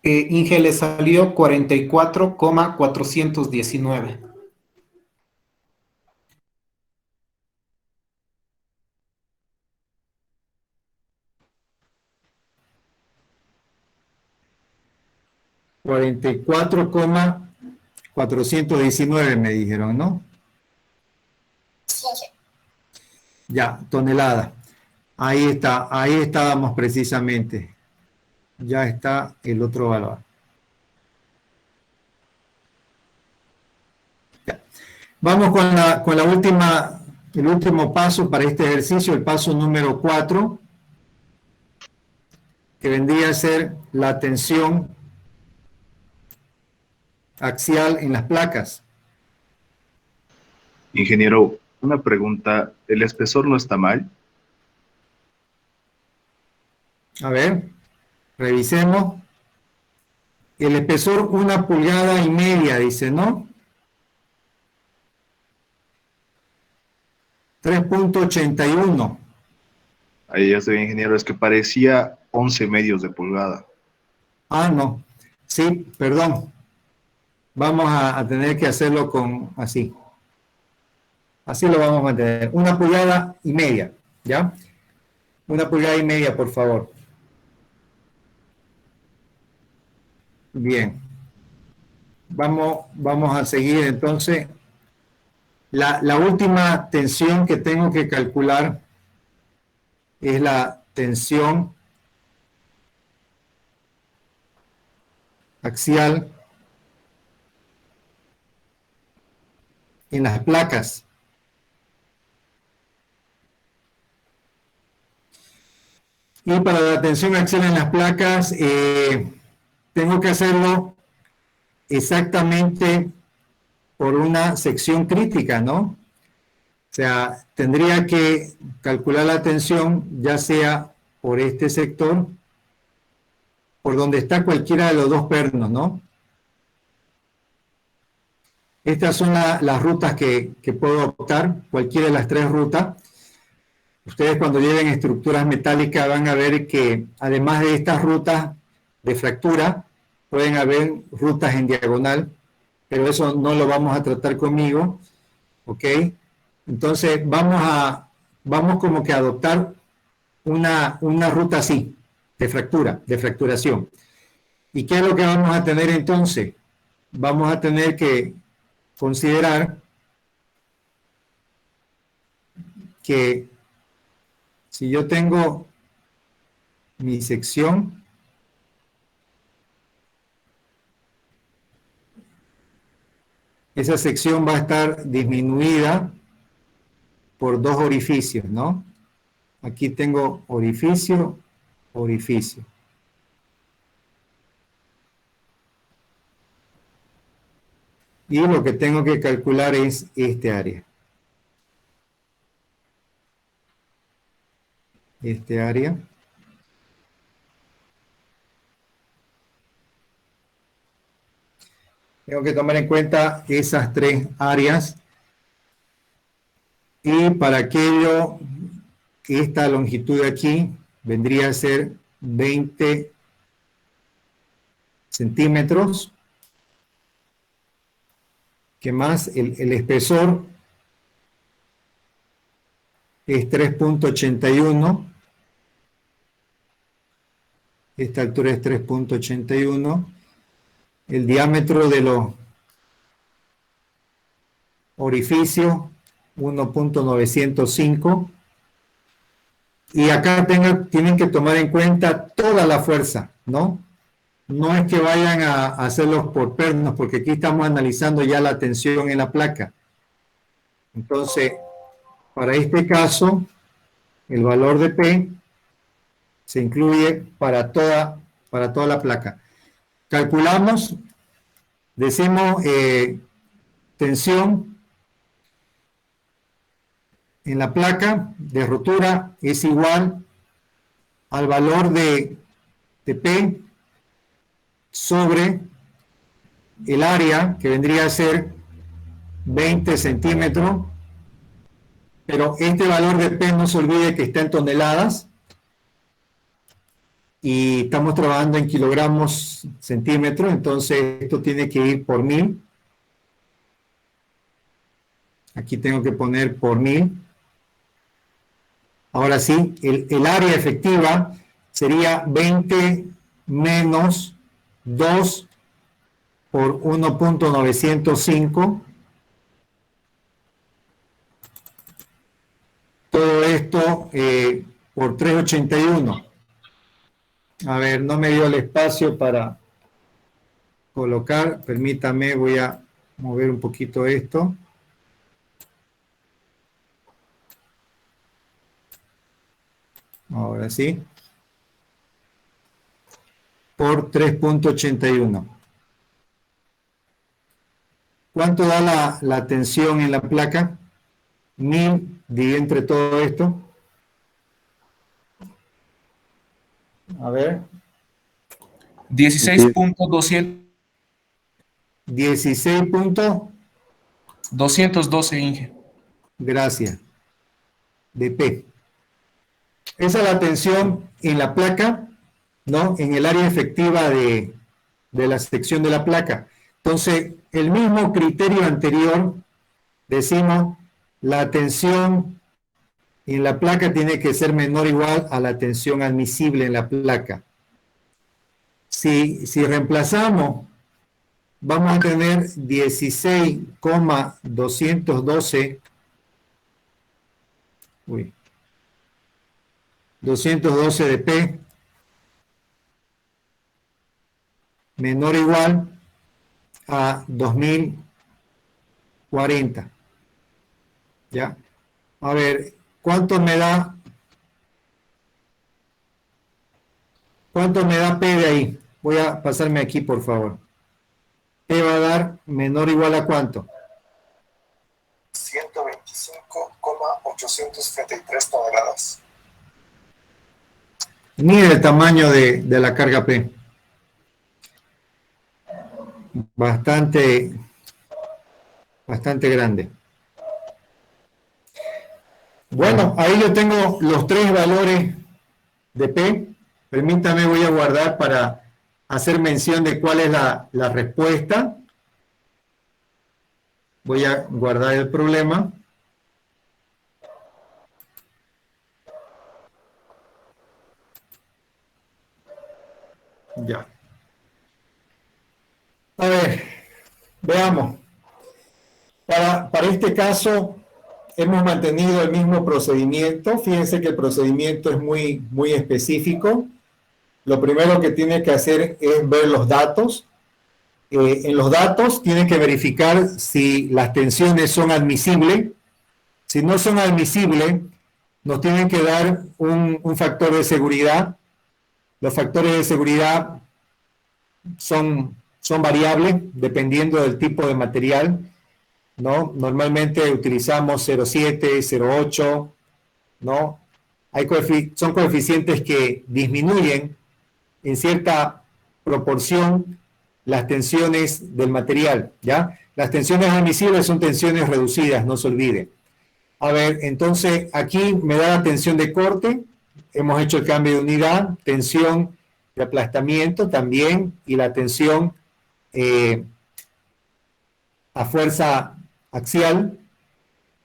Inge le salió 44,419. $44,419 me dijeron, ¿no? Sí. Ya, tonelada. Ahí está, ahí estábamos precisamente. Ya está el otro valor. Ya. Vamos con la última, el último paso para este ejercicio, el paso número 4, que vendría a ser la tensión axial en las placas. Ingeniero, una pregunta. ¿El espesor no está mal? A ver, revisemos. El espesor 1,5 pulgadas, dice, ¿no? 3.81. Ahí ya estoy, ingeniero. Es que parecía 11 medios de pulgada. Ah, no. Sí, perdón. Vamos a tener que hacerlo así. Así lo vamos a mantener. 1,5 pulgadas, ¿ya? 1,5 pulgadas, por favor. Bien. Vamos a seguir entonces. La última tensión que tengo que calcular es la tensión axial en las placas. Y para la tensión axial en las placas, tengo que hacerlo exactamente por una sección crítica, ¿no? O sea, tendría que calcular la tensión, ya sea por este sector, por donde está cualquiera de los dos pernos, ¿no? Estas son las rutas que puedo optar, cualquiera de las tres rutas. Ustedes cuando lleven estructuras metálicas van a ver que además de estas rutas de fractura, pueden haber rutas en diagonal, pero eso no lo vamos a tratar conmigo, ¿ok? Entonces vamos como que a adoptar una ruta así, de fractura, de fracturación. ¿Y qué es lo que vamos a tener entonces? Vamos a tener que considerar que si yo tengo mi sección, esa sección va a estar disminuida por dos orificios, ¿no? Aquí tengo orificio, orificio. Y lo que tengo que calcular es este área. Este área. Tengo que tomar en cuenta esas tres áreas. Y para aquello, esta longitud de aquí vendría a ser 20 centímetros. ¿Qué más? El espesor es 3.81. Esta altura es 3.81. El diámetro de los orificios, 1.905. Y acá tienen que tomar en cuenta toda la fuerza, ¿no? No es que vayan a hacerlos por pernos, porque aquí estamos analizando ya la tensión en la placa. Entonces, para este caso, el valor de P se incluye para toda la placa. Calculamos, decimos tensión en la placa de rotura es igual al valor de P sobre el área, que vendría a ser 20 centímetros, pero este valor de P no se olvide que está en toneladas y estamos trabajando en kilogramos centímetros, entonces esto tiene que ir por 1000. Aquí tengo que poner por 1000. Ahora sí, el área efectiva sería 20 menos 2 por 1.905. Todo esto por 381. A ver, no me dio el espacio para colocar. Permítame, voy a mover un poquito esto. Ahora sí. Por 3.81. ¿Cuánto da la tensión en la placa? 1000 dividido entre todo esto. A ver. 16.200. 16.212, Inge. Gracias. De P. Esa es la tensión en la placa, ¿no? En el área efectiva de la sección de la placa. Entonces, el mismo criterio anterior, decimos, la tensión en la placa tiene que ser menor o igual a la tensión admisible en la placa. Si reemplazamos, vamos a tener 16,212 212 de P menor o igual a 2040. ¿Ya? A ver, ¿cuánto me da P de ahí? Voy a pasarme aquí, por favor. P va a dar menor o igual a ¿cuánto? 125,833 toneladas. Mide el tamaño de la carga P. Bastante bastante grande. Bueno, ahí yo tengo los tres valores de P. Permítame, voy a guardar para hacer mención de cuál es la respuesta. Voy a guardar el problema. Ya. A ver, veamos. Para este caso, hemos mantenido el mismo procedimiento. Fíjense que el procedimiento es muy específico. Lo primero que tiene que hacer es ver los datos. En los datos tiene que verificar si las tensiones son admisibles. Si no son admisibles, nos tienen que dar un factor de seguridad. Los factores de seguridad son variables dependiendo del tipo de material, ¿no? Normalmente utilizamos 0,7, 0,8, ¿no? Son coeficientes que disminuyen en cierta proporción las tensiones del material, ¿ya? Las tensiones admisibles son tensiones reducidas, no se olvide. A ver, entonces aquí me da la tensión de corte, hemos hecho el cambio de unidad, tensión de aplastamiento también, y la tensión a fuerza axial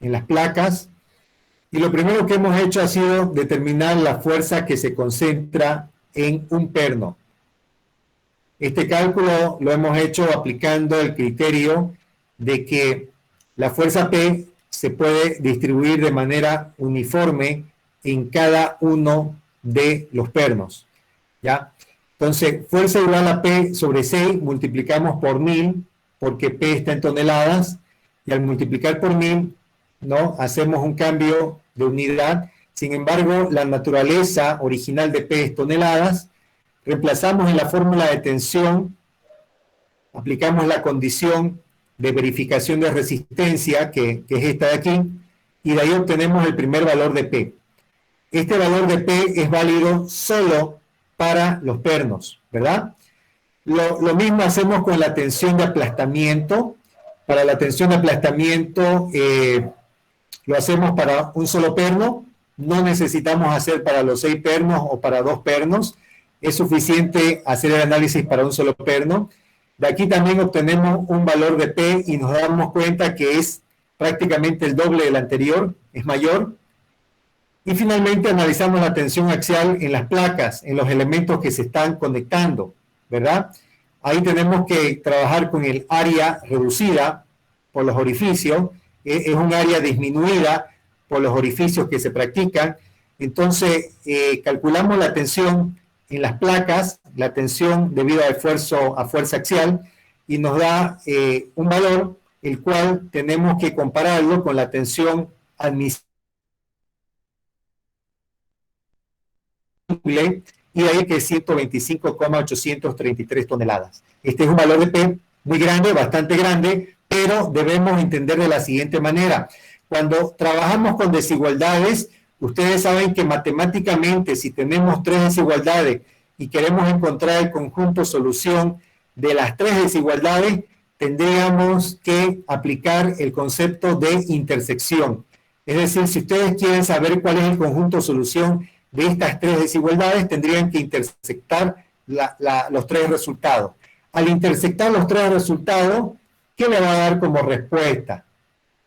en las placas. Y lo primero que hemos hecho ha sido determinar la fuerza que se concentra en un perno. Este cálculo lo hemos hecho aplicando el criterio de que la fuerza P se puede distribuir de manera uniforme en cada uno de los pernos, ¿ya? Entonces, fuerza igual a P sobre 6, multiplicamos por 1000, porque P está en toneladas, y al multiplicar por 1000, ¿no? Hacemos un cambio de unidad. Sin embargo, la naturaleza original de P es toneladas. Reemplazamos en la fórmula de tensión, aplicamos la condición de verificación de resistencia, que es esta de aquí, y de ahí obtenemos el primer valor de P. Este valor de P es válido solo para los pernos, ¿verdad? Lo mismo hacemos con la tensión de aplastamiento. Para la tensión de aplastamiento lo hacemos para un solo perno. No necesitamos hacer para los 6 pernos o para 2 pernos. Es suficiente hacer el análisis para un solo perno. De aquí también obtenemos un valor de P y nos damos cuenta que es prácticamente el doble del anterior, es mayor. Y finalmente analizamos la tensión axial en las placas, en los elementos que se están conectando, ¿verdad? Ahí tenemos que trabajar con el área reducida por los orificios, es un área disminuida por los orificios que se practican. Entonces, calculamos la tensión en las placas, la tensión debido al esfuerzo a fuerza axial, y nos da un valor, el cual tenemos que compararlo con la tensión admisible, y de ahí que es 125,833 toneladas. Este es un valor de P muy grande, bastante grande, pero debemos entender de la siguiente manera. Cuando trabajamos con desigualdades, ustedes saben que matemáticamente, si tenemos 3 desigualdades y queremos encontrar el conjunto solución de las 3 desigualdades, tendríamos que aplicar el concepto de intersección. Es decir, si ustedes quieren saber cuál es el conjunto solución de estas 3 desigualdades, tendrían que intersectar los 3 resultados. Al intersectar los 3 resultados, ¿qué le va a dar como respuesta?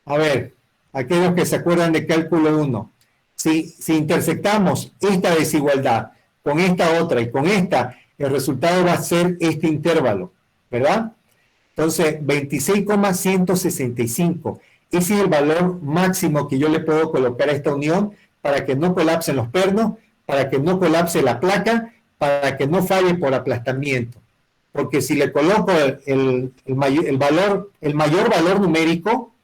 A ver, aquellos que se acuerdan de cálculo 1, si intersectamos esta desigualdad con esta otra y con esta, el resultado va a ser este intervalo, ¿verdad? Entonces, 26,165. Ese es el valor máximo que yo le puedo colocar a esta unión para que no colapsen los pernos, para que no colapse la placa, para que no falle por aplastamiento. Porque si le coloco el mayor valor numérico,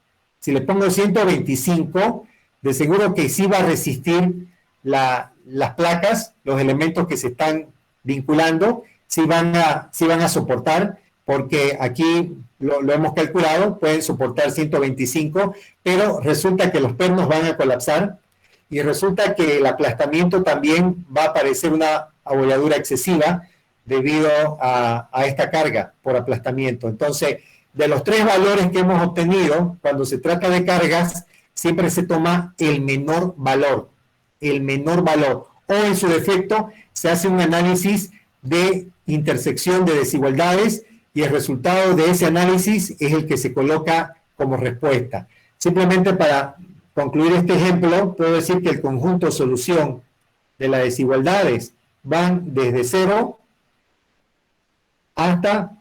si le pongo 125, de seguro que sí va a resistir las placas, los elementos que se están vinculando, sí van a soportar, porque aquí lo hemos calculado, pueden soportar 125, pero resulta que los pernos van a colapsar, y resulta que el aplastamiento también va a aparecer una abolladura excesiva debido a esta carga por aplastamiento. Entonces, de los tres valores que hemos obtenido, cuando se trata de cargas, siempre se toma el menor valor, o en su defecto se hace un análisis de intersección de desigualdades y el resultado de ese análisis es el que se coloca como respuesta. Simplemente para concluir este ejemplo, puedo decir que el conjunto solución de las desigualdades van desde 0 hasta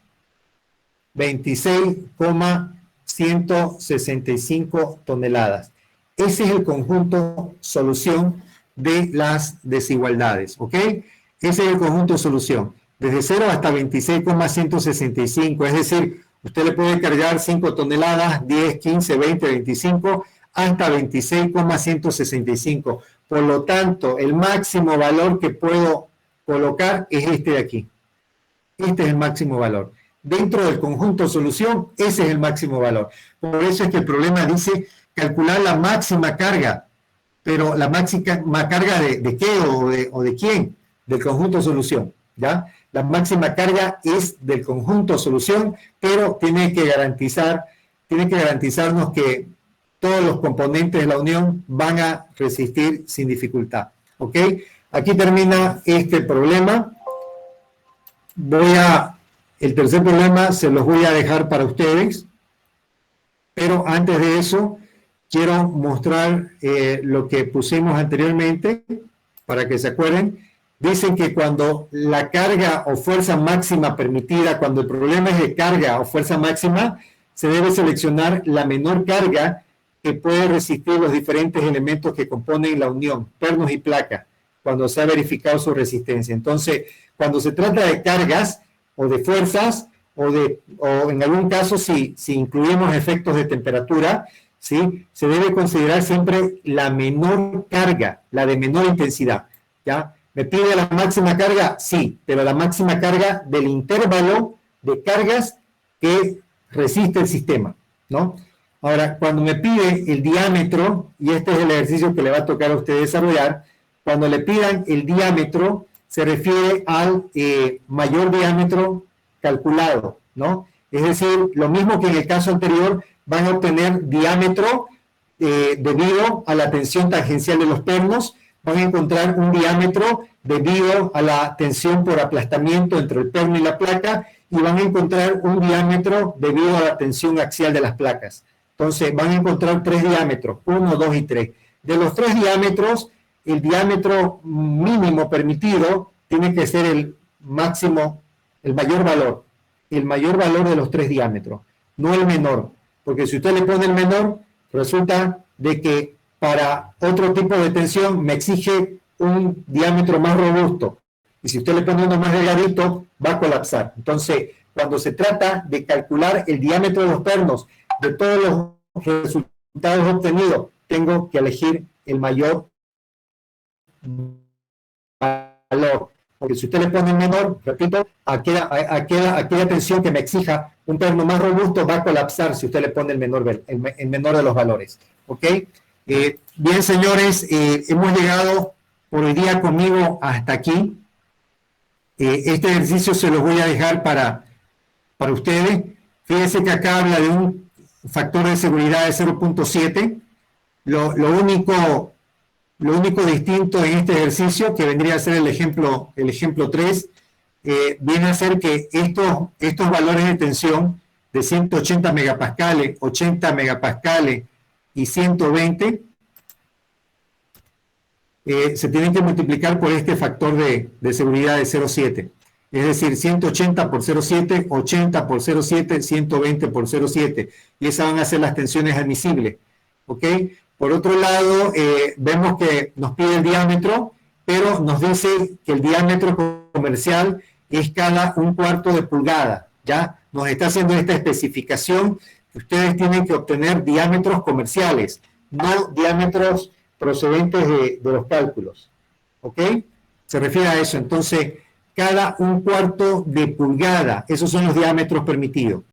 26,165 toneladas. Ese es el conjunto solución de las desigualdades, ¿ok? Ese es el conjunto solución, desde 0 hasta 26,165, es decir, usted le puede cargar 5 toneladas, 10, 15, 20, 25, hasta 26,165. Por lo tanto, el máximo valor que puedo colocar es este de aquí. Este es el máximo valor. Dentro del conjunto solución, ese es el máximo valor. Por eso es que el problema dice calcular la máxima carga. Pero la máxima carga ¿de qué o de quién? Del conjunto solución, ¿ya? La máxima carga es del conjunto solución, pero tiene que garantizarnos que todos los componentes de la unión van a resistir sin dificultad, ¿ok? Aquí termina este problema. El tercer problema se los voy a dejar para ustedes, pero antes de eso quiero mostrar lo que pusimos anteriormente, para que se acuerden. Dicen que cuando la carga o fuerza máxima permitida, cuando el problema es de carga o fuerza máxima, se debe seleccionar la menor carga que puede resistir los diferentes elementos que componen la unión, pernos y placas, cuando se ha verificado su resistencia. Entonces, cuando se trata de cargas o de fuerzas, o en algún caso si incluimos efectos de temperatura, ¿sí? Se debe considerar siempre la menor carga, la de menor intensidad, ¿ya? ¿Me pide la máxima carga? Sí, pero la máxima carga del intervalo de cargas que resiste el sistema, ¿no? Ahora, cuando me pide el diámetro, y este es el ejercicio que le va a tocar a usted desarrollar, cuando le pidan el diámetro, se refiere al mayor diámetro calculado, ¿no? Es decir, lo mismo que en el caso anterior, van a obtener diámetro debido a la tensión tangencial de los pernos, van a encontrar un diámetro debido a la tensión por aplastamiento entre el perno y la placa, y van a encontrar un diámetro debido a la tensión axial de las placas. Entonces, van a encontrar 3 diámetros, 1, 2 y 3. De los 3 diámetros, el diámetro mínimo permitido tiene que ser el máximo, el mayor valor de los 3 diámetros, no el menor. Porque si usted le pone el menor, resulta de que para otro tipo de tensión me exige un diámetro más robusto. Y si usted le pone uno más delgadito, va a colapsar. Entonces, cuando se trata de calcular el diámetro de los pernos de todos los resultados obtenidos, tengo que elegir el mayor valor. Porque si usted le pone el menor, repito, aquella tensión que me exija un perno más robusto va a colapsar si usted le pone el menor de los valores. ¿Ok? Bien, señores, hemos llegado por hoy día conmigo hasta aquí. Este ejercicio se los voy a dejar para ustedes. Fíjense que acá habla de un factor de seguridad de 0.7. Lo único distinto en este ejercicio, que vendría a ser el ejemplo 3, viene a ser que estos valores de tensión de 180 megapascales, 80 megapascales y 120 se tienen que multiplicar por este factor de seguridad de 0.7. Es decir, 180 por 0.7, 80 por 0.7, 120 por 0.7. Y esas van a ser las tensiones admisibles. ¿Ok? Por otro lado, vemos que nos pide el diámetro, pero nos dice que el diámetro comercial es cada 1/4 de pulgada. ¿Ya? Nos está haciendo esta especificación que ustedes tienen que obtener diámetros comerciales, no diámetros procedentes de los cálculos. ¿Ok? Se refiere a eso. Entonces, cada 1/4 de pulgada, esos son los diámetros permitidos.